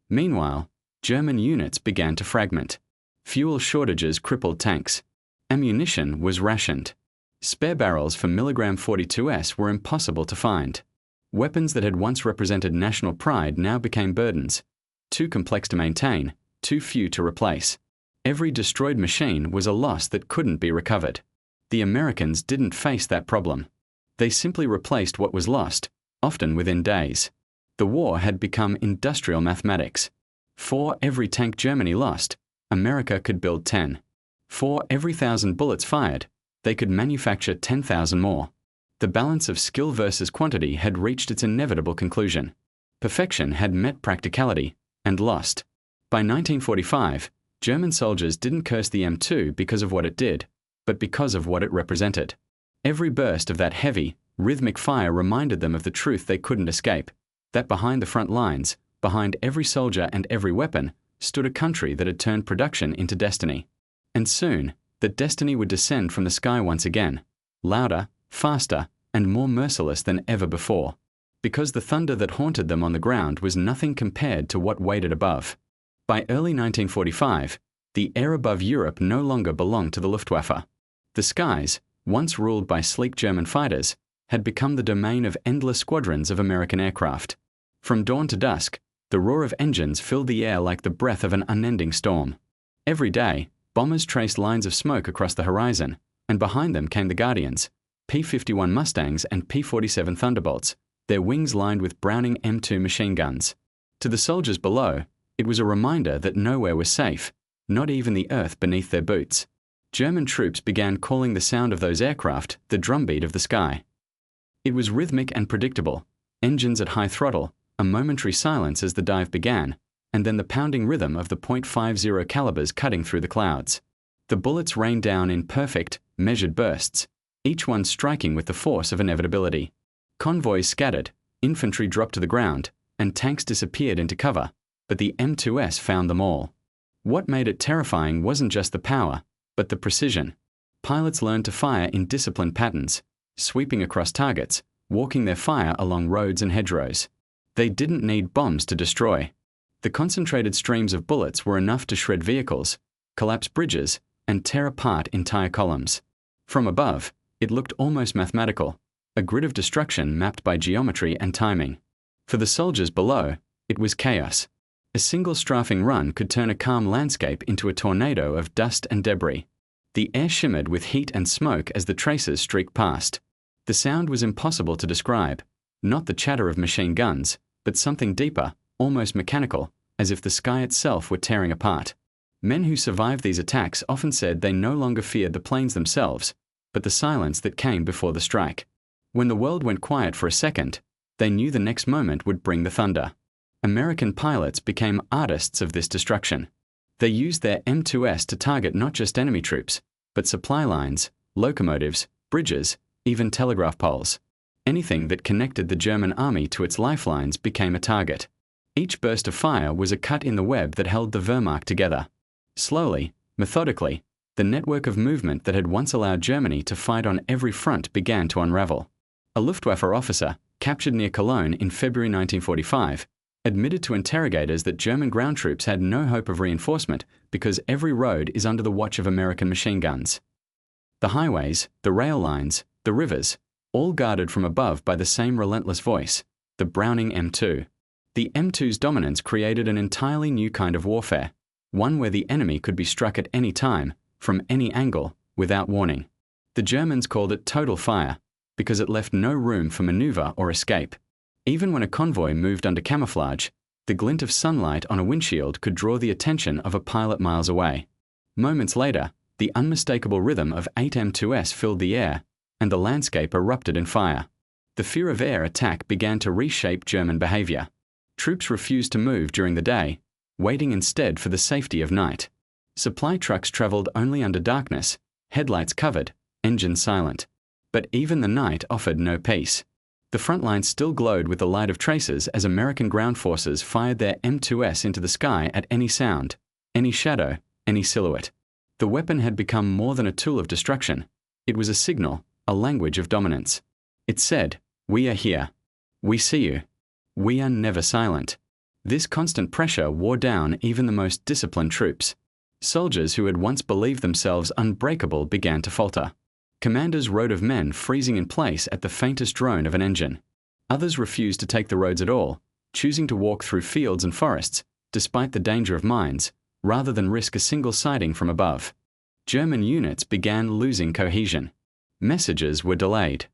S1: Meanwhile, German units began to fragment. Fuel shortages crippled tanks. Ammunition was rationed. Spare barrels for milligram 42s were impossible to find. Weapons that had once represented national pride now became burdens. Too complex to maintain, too few to replace. Every destroyed machine was a loss that couldn't be recovered. The Americans didn't face that problem. They simply replaced what was lost, often within days. The war had become industrial mathematics. For every tank Germany lost, America could build 10. For every 1,000 bullets fired, they could manufacture 10,000 more. The balance of skill versus quantity had reached its inevitable conclusion. Perfection had met practicality, and lost. By 1945, German soldiers didn't curse the M2 because of what it did, but because of what it represented. Every burst of that heavy, rhythmic fire reminded them of the truth they couldn't escape, that behind the front lines, behind every soldier and every weapon, stood a country that had turned production into destiny. And soon, that destiny would descend from the sky once again, louder, faster, and more merciless than ever before, because the thunder that haunted them on the ground was nothing compared to what waited above. By early 1945, the air above Europe no longer belonged to the Luftwaffe. The skies, once ruled by sleek German fighters, had become the domain of endless squadrons of American aircraft. From dawn to dusk, the roar of engines filled the air like the breath of an unending storm. Every day, bombers traced lines of smoke across the horizon, and behind them came the Guardians, P-51 Mustangs and P-47 Thunderbolts, their wings lined with Browning M2 machine guns. To the soldiers below, it was a reminder that nowhere was safe, not even the earth beneath their boots. German troops began calling the sound of those aircraft the drumbeat of the sky. It was rhythmic and predictable, engines at high throttle, a momentary silence as the dive began, and then the pounding rhythm of the .50 calibers cutting through the clouds. The bullets rained down in perfect, measured bursts, each one striking with the force of inevitability. Convoys scattered, infantry dropped to the ground, and tanks disappeared into cover, but the M2S found them all. What made it terrifying wasn't just the power, but the precision. Pilots learned to fire in disciplined patterns, sweeping across targets, walking their fire along roads and hedgerows. They didn't need bombs to destroy. The concentrated streams of bullets were enough to shred vehicles, collapse bridges, and tear apart entire columns. From above, it looked almost mathematical, a grid of destruction mapped by geometry and timing. For the soldiers below, it was chaos. A single strafing run could turn a calm landscape into a tornado of dust and debris. The air shimmered with heat and smoke as the tracers streaked past. The sound was impossible to describe, not the chatter of machine guns, but something deeper, almost mechanical, as if the sky itself were tearing apart. Men who survived these attacks often said they no longer feared the planes themselves, but the silence that came before the strike. When the world went quiet for a second, they knew the next moment would bring the thunder. American pilots became artists of this destruction. They used their M2S to target not just enemy troops, but supply lines, locomotives, bridges, even telegraph poles. Anything that connected the German army to its lifelines became a target. Each burst of fire was a cut in the web that held the Wehrmacht together. Slowly, methodically, the network of movement that had once allowed Germany to fight on every front began to unravel. A Luftwaffe officer, captured near Cologne in February 1945, admitted to interrogators that German ground troops had no hope of reinforcement because every road is under the watch of American machine guns. The highways, the rail lines, the rivers, all guarded from above by the same relentless voice, the Browning M2. The M2's dominance created an entirely new kind of warfare, one where the enemy could be struck at any time, from any angle, without warning. The Germans called it total fire, because it left no room for maneuver or escape. Even when a convoy moved under camouflage, the glint of sunlight on a windshield could draw the attention of a pilot miles away. Moments later, the unmistakable rhythm of 8 M2S filled the air, and the landscape erupted in fire. The fear of air attack began to reshape German behavior. Troops refused to move during the day, waiting instead for the safety of night. Supply trucks traveled only under darkness, headlights covered, engines silent. But even the night offered no peace. The front lines still glowed with the light of tracers as American ground forces fired their M2S into the sky at any sound, any shadow, any silhouette. The weapon had become more than a tool of destruction. It was a signal, a language of dominance. It said, "We are here. We see you. We are never silent." This constant pressure wore down even the most disciplined troops. Soldiers who had once believed themselves unbreakable began to falter. Commanders wrote of men freezing in place at the faintest drone of an engine. Others refused to take the roads at all, choosing to walk through fields and forests, despite the danger of mines, rather than risk a single sighting from above. German units began losing cohesion. Messages were delayed.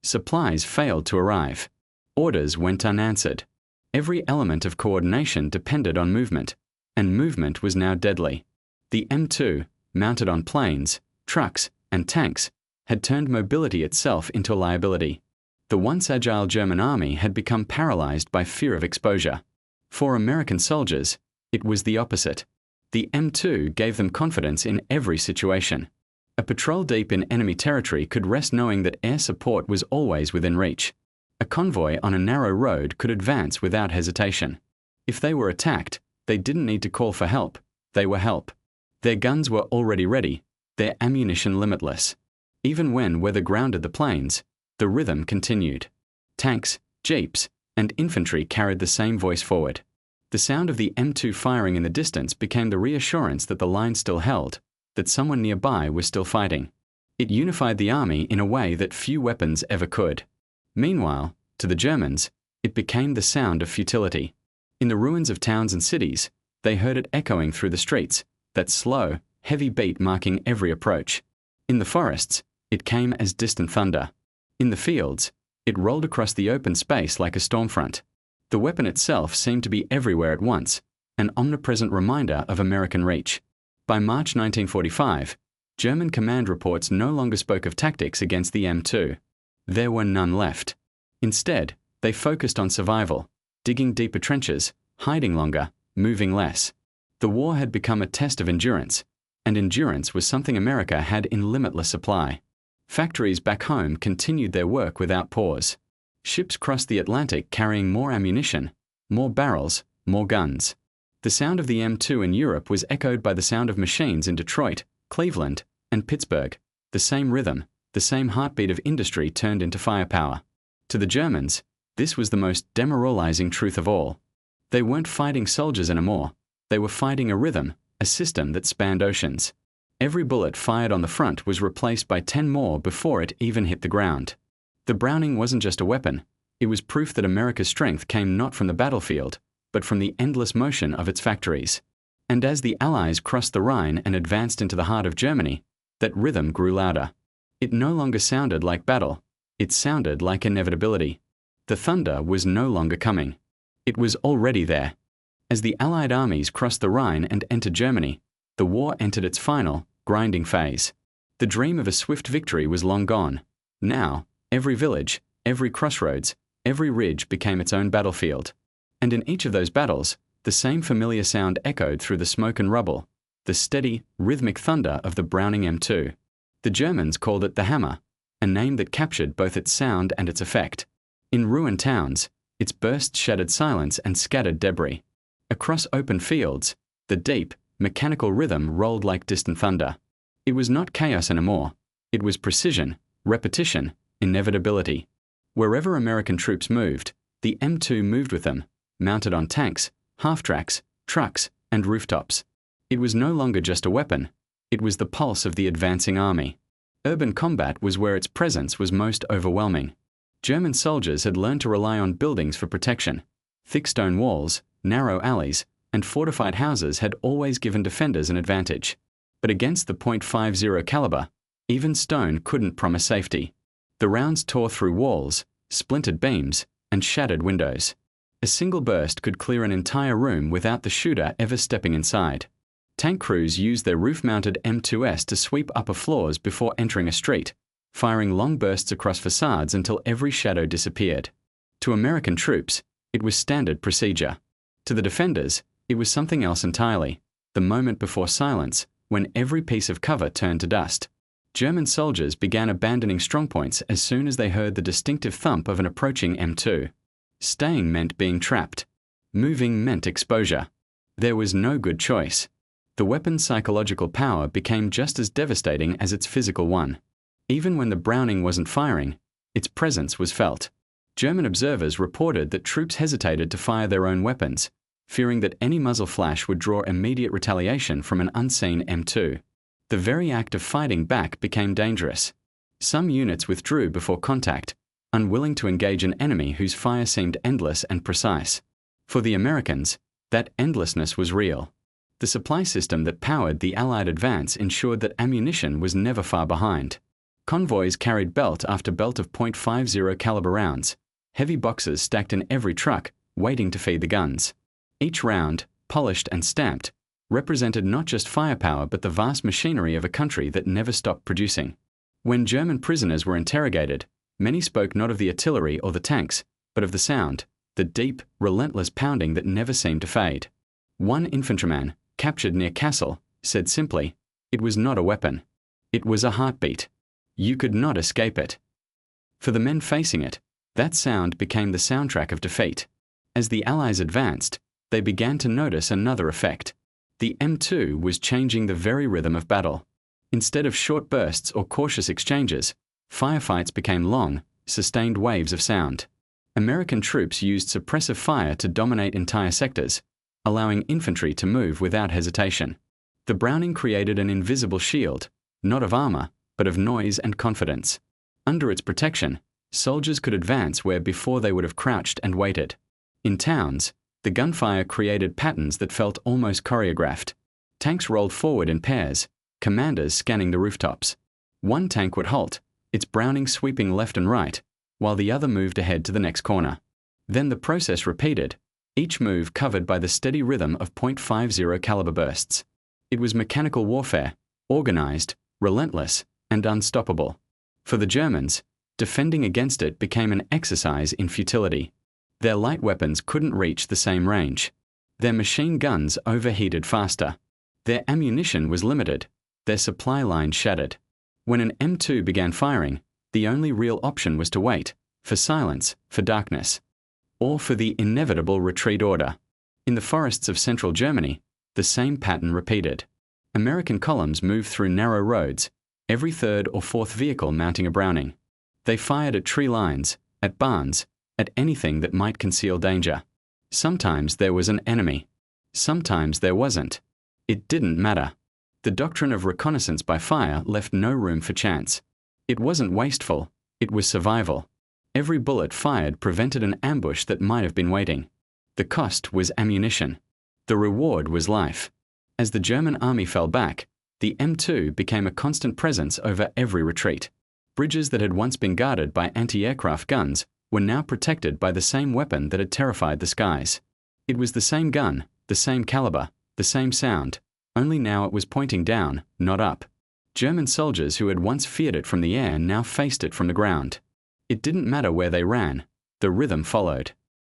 S1: Supplies failed to arrive. Orders went unanswered. Every element of coordination depended on movement, and movement was now deadly. The M2, mounted on planes, trucks, and tanks, had turned mobility itself into a liability. The once agile German army had become paralyzed by fear of exposure. For American soldiers, it was the opposite. The M2 gave them confidence in every situation. A patrol deep in enemy territory could rest knowing that air support was always within reach. A convoy on a narrow road could advance without hesitation. If they were attacked, they didn't need to call for help. They were help. Their guns were already ready, their ammunition limitless. Even when weather grounded the plains, the rhythm continued. Tanks, jeeps, and infantry carried the same voice forward. The sound of the M2 firing in the distance became the reassurance that the line still held, that someone nearby was still fighting. It unified the army in a way that few weapons ever could. Meanwhile, to the Germans, it became the sound of futility. In the ruins of towns and cities, they heard it echoing through the streets, that slow, heavy beat marking every approach. In the forests, it came as distant thunder. In the fields, it rolled across the open space like a storm front. The weapon itself seemed to be everywhere at once, an omnipresent reminder of American reach. By March 1945, German command reports no longer spoke of tactics against the M2. There were none left. Instead, they focused on survival, digging deeper trenches, hiding longer, moving less. The war had become a test of endurance, and endurance was something America had in limitless supply. Factories back home continued their work without pause. Ships crossed the Atlantic carrying more ammunition, more barrels, more guns. The sound of the M2 in Europe was echoed by the sound of machines in Detroit, Cleveland, and Pittsburgh. The same rhythm, the same heartbeat of industry turned into firepower. To the Germans, this was the most demoralizing truth of all. They weren't fighting soldiers anymore. They were fighting a rhythm, a system that spanned oceans. Every bullet fired on the front was replaced by 10 more before it even hit the ground. The Browning wasn't just a weapon. It was proof that America's strength came not from the battlefield, but from the endless motion of its factories. And as the Allies crossed the Rhine and advanced into the heart of Germany, that rhythm grew louder. It no longer sounded like battle. It sounded like inevitability. The thunder was no longer coming. It was already there. As the Allied armies crossed the Rhine and entered Germany, the war entered its final, grinding phase. The dream of a swift victory was long gone. Now, every village, every crossroads, every ridge became its own battlefield. And in each of those battles, the same familiar sound echoed through the smoke and rubble, the steady, rhythmic thunder of the Browning M2. The Germans called it the hammer, a name that captured both its sound and its effect. In ruined towns, its bursts shattered silence and scattered debris. Across open fields, the deep, mechanical rhythm rolled like distant thunder. It was not chaos anymore. It was precision, repetition, inevitability. Wherever American troops moved, the M2 moved with them, mounted on tanks, half-tracks, trucks, and rooftops. It was no longer just a weapon. It was the pulse of the advancing army. Urban combat was where its presence was most overwhelming. German soldiers had learned to rely on buildings for protection. Thick stone walls, narrow alleys, and fortified houses had always given defenders an advantage. But against the .50 caliber, even stone couldn't promise safety. The rounds tore through walls, splintered beams, and shattered windows. A single burst could clear an entire room without the shooter ever stepping inside. Tank crews used their roof-mounted M2S to sweep upper floors before entering a street, firing long bursts across facades until every shadow disappeared. To American troops, it was standard procedure. To the defenders, it was something else entirely, the moment before silence, when every piece of cover turned to dust. German soldiers began abandoning strongpoints as soon as they heard the distinctive thump of an approaching M2. Staying meant being trapped. Moving meant exposure. There was no good choice. The weapon's psychological power became just as devastating as its physical one. Even when the Browning wasn't firing, its presence was felt. German observers reported that troops hesitated to fire their own weapons, fearing that any muzzle flash would draw immediate retaliation from an unseen M2. The very act of fighting back became dangerous. Some units withdrew before contact, unwilling to engage an enemy whose fire seemed endless and precise. For the Americans, that endlessness was real. The supply system that powered the Allied advance ensured that ammunition was never far behind. Convoys carried belt after belt of .50 caliber rounds, heavy boxes stacked in every truck, waiting to feed the guns. Each round, polished and stamped, represented not just firepower but the vast machinery of a country that never stopped producing. When German prisoners were interrogated, many spoke not of the artillery or the tanks, but of the sound, the deep, relentless pounding that never seemed to fade. One infantryman, captured near Kassel, said simply, "It was not a weapon. It was a heartbeat. You could not escape it." For the men facing it, that sound became the soundtrack of defeat. As the Allies advanced, they began to notice another effect. The M2 was changing the very rhythm of battle. Instead of short bursts or cautious exchanges, firefights became long, sustained waves of sound. American troops used suppressive fire to dominate entire sectors, allowing infantry to move without hesitation. The Browning created an invisible shield, not of armor, but of noise and confidence. Under its protection, soldiers could advance where before they would have crouched and waited. In towns, the gunfire created patterns that felt almost choreographed. Tanks rolled forward in pairs, commanders scanning the rooftops. One tank would halt, its Browning sweeping left and right, while the other moved ahead to the next corner. Then the process repeated, each move covered by the steady rhythm of .50 caliber bursts. It was mechanical warfare, organized, relentless, and unstoppable. For the Germans, defending against it became an exercise in futility. Their light weapons couldn't reach the same range. Their machine guns overheated faster. Their ammunition was limited, their supply line shattered. When an M2 began firing, the only real option was to wait, for silence, for darkness, or for the inevitable retreat order. In the forests of central Germany, the same pattern repeated. American columns moved through narrow roads, every third or fourth vehicle mounting a Browning. They fired at tree lines, at barns, at anything that might conceal danger. Sometimes there was an enemy. Sometimes there wasn't. It didn't matter. The doctrine of reconnaissance by fire left no room for chance. It wasn't wasteful, it was survival. Every bullet fired prevented an ambush that might have been waiting. The cost was ammunition. The reward was life. As the German army fell back, the M2 became a constant presence over every retreat. Bridges that had once been guarded by anti-aircraft guns were now protected by the same weapon that had terrified the skies. It was the same gun, the same caliber, the same sound, only now it was pointing down, not up. German soldiers who had once feared it from the air now faced it from the ground. It didn't matter where they ran, the rhythm followed.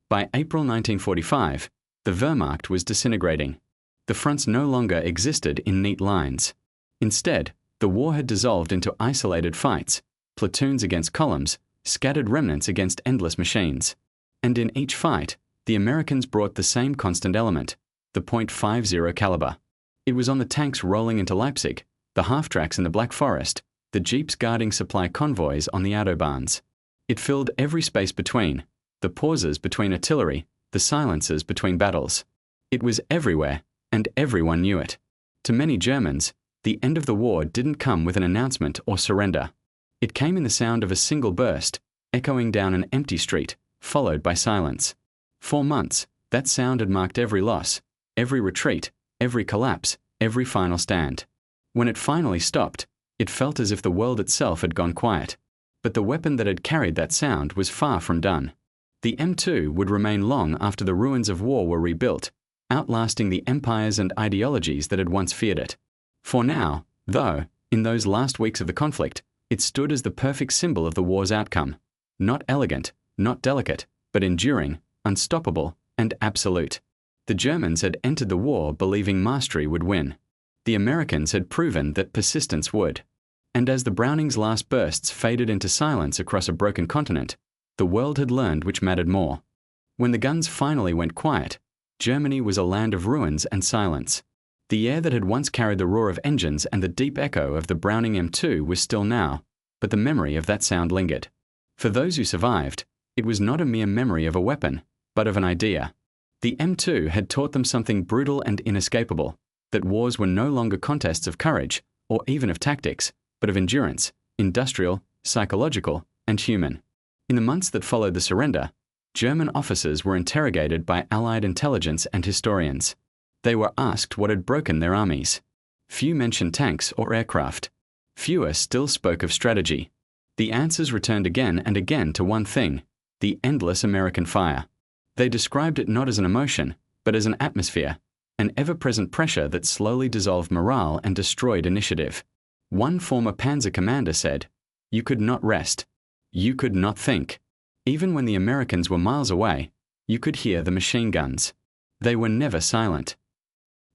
S1: By April 1945, the Wehrmacht was disintegrating. The fronts no longer existed in neat lines. Instead, the war had dissolved into isolated fights, platoons against columns, scattered remnants against endless machines. And in each fight, the Americans brought the same constant element, the .50 caliber. It was on the tanks rolling into Leipzig, the half-tracks in the Black Forest, the jeeps guarding supply convoys on the autobahns. It filled every space between, the pauses between artillery, the silences between battles. It was everywhere, and everyone knew it. To many Germans, the end of the war didn't come with an announcement or surrender. It came in the sound of a single burst, echoing down an empty street, followed by silence. For months, that sound had marked every loss, every retreat, every collapse, every final stand. When it finally stopped, it felt as if the world itself had gone quiet. But the weapon that had carried that sound was far from done. The M2 would remain long after the ruins of war were rebuilt, outlasting the empires and ideologies that had once feared it. For now, though, in those last weeks of the conflict, it stood as the perfect symbol of the war's outcome. Not elegant, not delicate, but enduring, unstoppable, and absolute. The Germans had entered the war believing mastery would win. The Americans had proven that persistence would. And as the Browning's last bursts faded into silence across a broken continent, the world had learned which mattered more. When the guns finally went quiet, Germany was a land of ruins and silence. The air that had once carried the roar of engines and the deep echo of the Browning M2 was still now, but the memory of that sound lingered. For those who survived, it was not a mere memory of a weapon, but of an idea. The M2 had taught them something brutal and inescapable, that wars were no longer contests of courage, or even of tactics, but of endurance, industrial, psychological, and human. In the months that followed the surrender, German officers were interrogated by Allied intelligence and historians. They were asked what had broken their armies. Few mentioned tanks or aircraft. Fewer still spoke of strategy. The answers returned again and again to one thing: the endless American fire. They described it not as an emotion, but as an atmosphere, an ever-present pressure that slowly dissolved morale and destroyed initiative. One former Panzer commander said, "You could not rest. You could not think. Even when the Americans were miles away, you could hear the machine guns. They were never silent."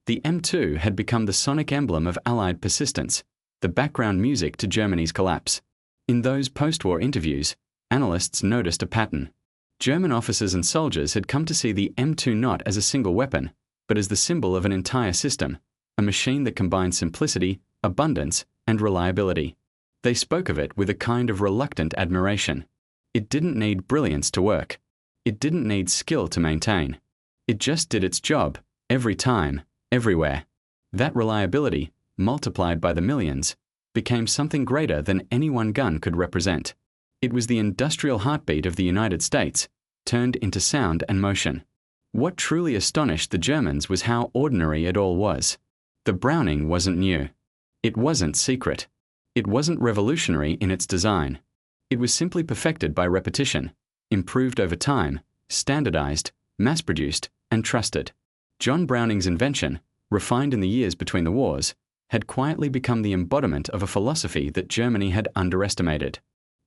S1: The M2 had become the sonic emblem of Allied persistence, the background music to Germany's collapse. In those post-war interviews, analysts noticed a pattern. German officers and soldiers had come to see the M2 not as a single weapon, but as the symbol of an entire system, a machine that combined simplicity, abundance, and reliability. They spoke of it with a kind of reluctant admiration. It didn't need brilliance to work. It didn't need skill to maintain. It just did its job, every time, everywhere. That reliability, multiplied by the millions, became something greater than any one gun could represent. It was the industrial heartbeat of the United States, turned into sound and motion. What truly astonished the Germans was how ordinary it all was. The Browning wasn't new. It wasn't secret. It wasn't revolutionary in its design. It was simply perfected by repetition, improved over time, standardized, mass-produced, and trusted. John Browning's invention, refined in the years between the wars, had quietly become the embodiment of a philosophy that Germany had underestimated.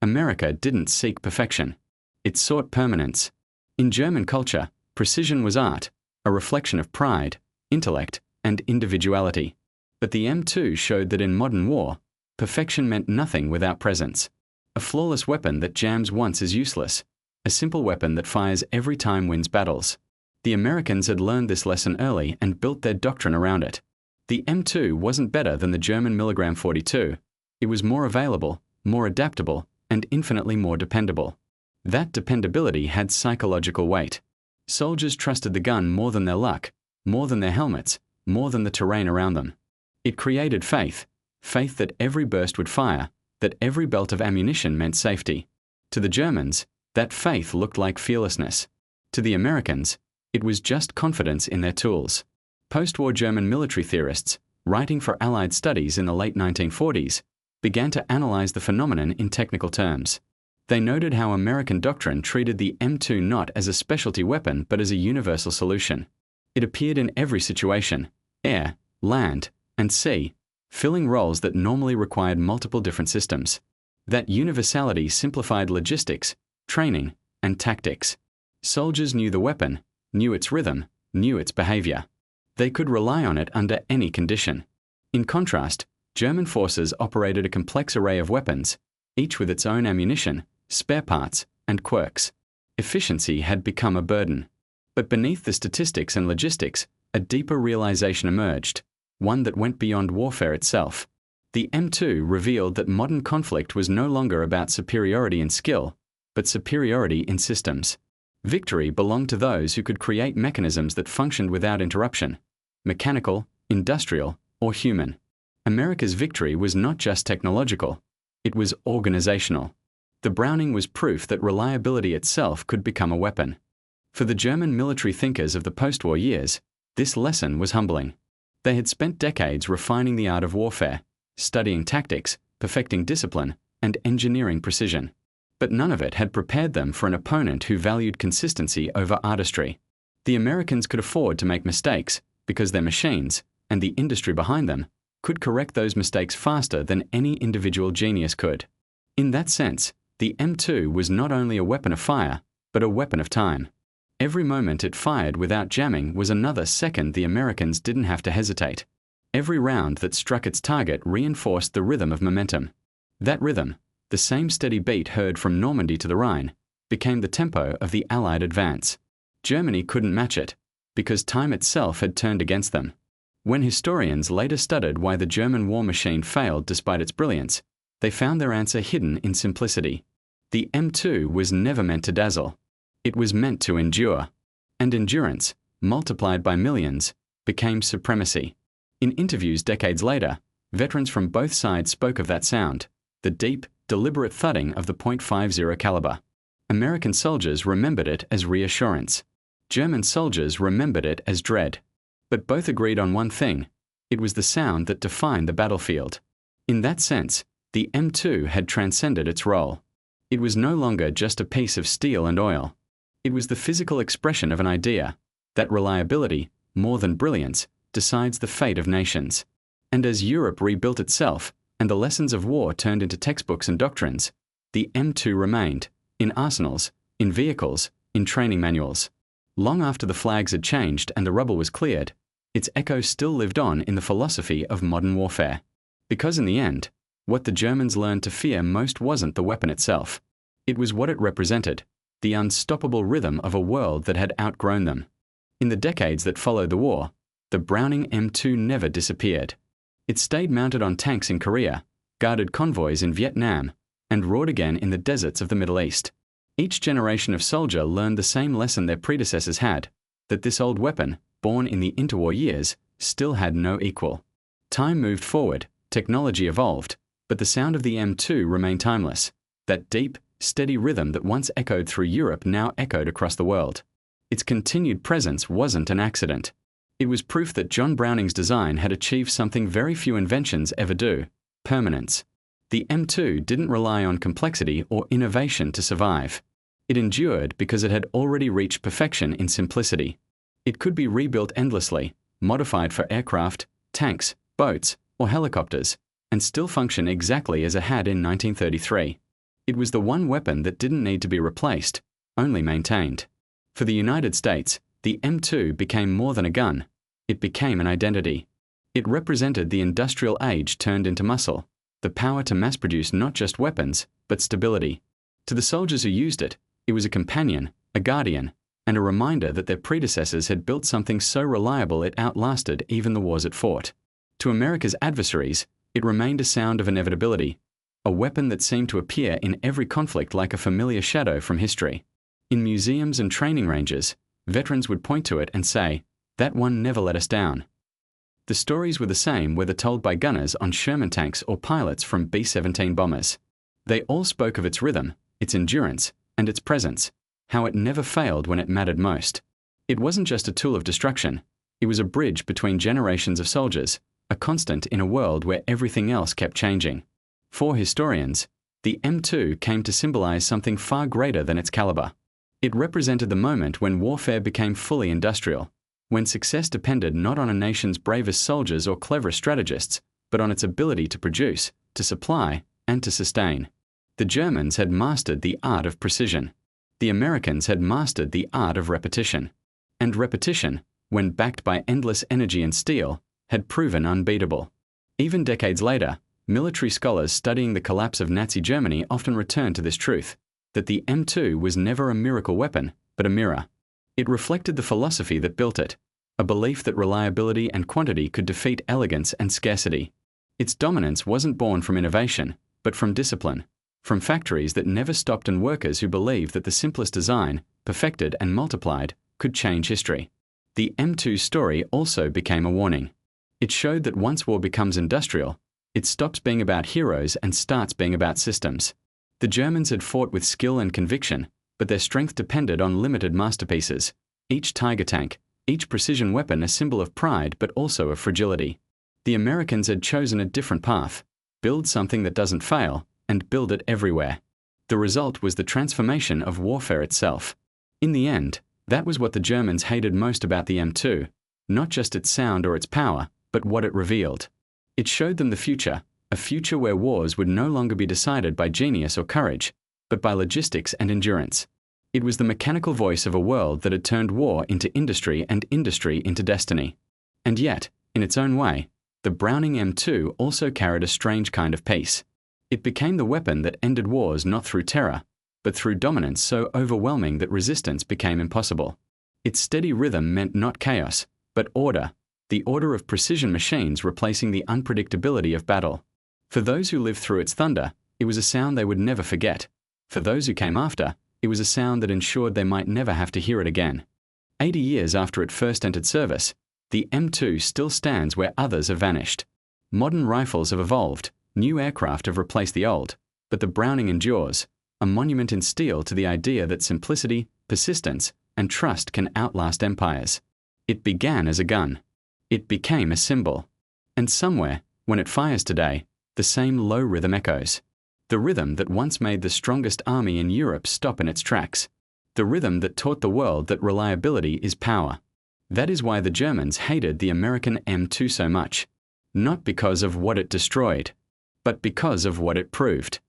S1: America didn't seek perfection. It sought permanence. In German culture, precision was art, a reflection of pride, intellect, and individuality. But the M2 showed that in modern war, perfection meant nothing without presence. A flawless weapon that jams once is useless. A simple weapon that fires every time wins battles. The Americans had learned this lesson early and built their doctrine around it. The M2 wasn't better than the German Milligram 42. It was more available, more adaptable, and infinitely more dependable. That dependability had psychological weight. Soldiers trusted the gun more than their luck, more than their helmets, more than the terrain around them. It created faith, faith that every burst would fire, that every belt of ammunition meant safety. To the Germans, that faith looked like fearlessness. To the Americans, it was just confidence in their tools. Post-war German military theorists, writing for Allied studies in the late 1940s, began to analyze the phenomenon in technical terms. They noted how American doctrine treated the M2 not as a specialty weapon but as a universal solution. It appeared in every situation, air, land, and sea, filling roles that normally required multiple different systems. That universality simplified logistics, training, and tactics. Soldiers knew the weapon, knew its rhythm, knew its behavior. They could rely on it under any condition. In contrast, German forces operated a complex array of weapons, each with its own ammunition, spare parts, and quirks. Efficiency had become a burden. But beneath the statistics and logistics, a deeper realization emerged, one that went beyond warfare itself. The M2 revealed that modern conflict was no longer about superiority in skill, but superiority in systems. Victory belonged to those who could create mechanisms that functioned without interruption, mechanical, industrial, or human. America's victory was not just technological, it was organizational. The Browning was proof that reliability itself could become a weapon. For the German military thinkers of the post-war years, this lesson was humbling. They had spent decades refining the art of warfare, studying tactics, perfecting discipline, and engineering precision. But none of it had prepared them for an opponent who valued consistency over artistry. The Americans could afford to make mistakes because their machines, and the industry behind them, could correct those mistakes faster than any individual genius could. In that sense, the M2 was not only a weapon of fire, but a weapon of time. Every moment it fired without jamming was another second the Americans didn't have to hesitate. Every round that struck its target reinforced the rhythm of momentum. That rhythm, the same steady beat heard from Normandy to the Rhine, became the tempo of the Allied advance. Germany couldn't match it, because time itself had turned against them. When historians later studied why the German war machine failed despite its brilliance, they found their answer hidden in simplicity. The M2 was never meant to dazzle. It was meant to endure. And endurance, multiplied by millions, became supremacy. In interviews decades later, veterans from both sides spoke of that sound, the deep, deliberate thudding of the .50 caliber. American soldiers remembered it as reassurance. German soldiers remembered it as dread. But both agreed on one thing: it was the sound that defined the battlefield. In that sense, the M2 had transcended its role. It was no longer just a piece of steel and oil. It was the physical expression of an idea, that reliability, more than brilliance, decides the fate of nations. And as Europe rebuilt itself, and the lessons of war turned into textbooks and doctrines, the M2 remained, in arsenals, in vehicles, in training manuals. Long after the flags had changed and the rubble was cleared, its echo still lived on in the philosophy of modern warfare. Because in the end, what the Germans learned to fear most wasn't the weapon itself. It was what it represented, the unstoppable rhythm of a world that had outgrown them. In the decades that followed the war, the Browning M2 never disappeared. It stayed mounted on tanks in Korea, guarded convoys in Vietnam, and roared again in the deserts of the Middle East. Each generation of soldier learned the same lesson their predecessors had, that this old weapon, born in the interwar years, still had no equal. Time moved forward, technology evolved, but the sound of the M2 remained timeless. That deep, steady rhythm that once echoed through Europe now echoed across the world. Its continued presence wasn't an accident. It was proof that John Browning's design had achieved something very few inventions ever do: permanence. The M2 didn't rely on complexity or innovation to survive. It endured because it had already reached perfection in simplicity. It could be rebuilt endlessly, modified for aircraft, tanks, boats, or helicopters, and still function exactly as it had in 1933. It was the one weapon that didn't need to be replaced, only maintained. For the United States, the M2 became more than a gun. It became an identity. It represented the industrial age turned into muscle, the power to mass-produce not just weapons, but stability. To the soldiers who used it, it was a companion, a guardian, and a reminder that their predecessors had built something so reliable it outlasted even the wars it fought. To America's adversaries, it remained a sound of inevitability, a weapon that seemed to appear in every conflict like a familiar shadow from history. In museums and training ranges, veterans would point to it and say, "That one never let us down." The stories were the same whether told by gunners on Sherman tanks or pilots from B-17 bombers. They all spoke of its rhythm, its endurance, and its presence, how it never failed when it mattered most. It wasn't just a tool of destruction, it was a bridge between generations of soldiers, a constant in a world where everything else kept changing. For historians, the M2 came to symbolize something far greater than its caliber. It represented the moment when warfare became fully industrial, when success depended not on a nation's bravest soldiers or cleverest strategists, but on its ability to produce, to supply, and to sustain. The Germans had mastered the art of precision. The Americans had mastered the art of repetition. And repetition, when backed by endless energy and steel, had proven unbeatable. Even decades later, military scholars studying the collapse of Nazi Germany often return to this truth, that the M2 was never a miracle weapon, but a mirror. It reflected the philosophy that built it, a belief that reliability and quantity could defeat elegance and scarcity. Its dominance wasn't born from innovation, but from discipline, from factories that never stopped and workers who believed that the simplest design, perfected and multiplied, could change history. The M2 story also became a warning. It showed that once war becomes industrial, it stops being about heroes and starts being about systems. The Germans had fought with skill and conviction, but their strength depended on limited masterpieces. Each Tiger tank, each precision weapon a symbol of pride but also of fragility. The Americans had chosen a different path: build something that doesn't fail, and build it everywhere. The result was the transformation of warfare itself. In the end, that was what the Germans hated most about the M2, not just its sound or its power, but what it revealed. It showed them the future, a future where wars would no longer be decided by genius or courage, but by logistics and endurance. It was the mechanical voice of a world that had turned war into industry and industry into destiny. And yet, in its own way, the Browning M2 also carried a strange kind of peace. It became the weapon that ended wars not through terror, but through dominance so overwhelming that resistance became impossible. Its steady rhythm meant not chaos, but order, the order of precision machines replacing the unpredictability of battle. For those who lived through its thunder, it was a sound they would never forget. For those who came after, it was a sound that ensured they might never have to hear it again. 80 years after it first entered service, the M2 still stands where others have vanished. Modern rifles have evolved, new aircraft have replaced the old, but the Browning endures, a monument in steel to the idea that simplicity, persistence, and trust can outlast empires. It began as a gun. It became a symbol. And somewhere, when it fires today, the same low rhythm echoes. The rhythm that once made the strongest army in Europe stop in its tracks. The rhythm that taught the world that reliability is power. That is why the Germans hated the American M2 so much. Not because of what it destroyed, but because of what it proved.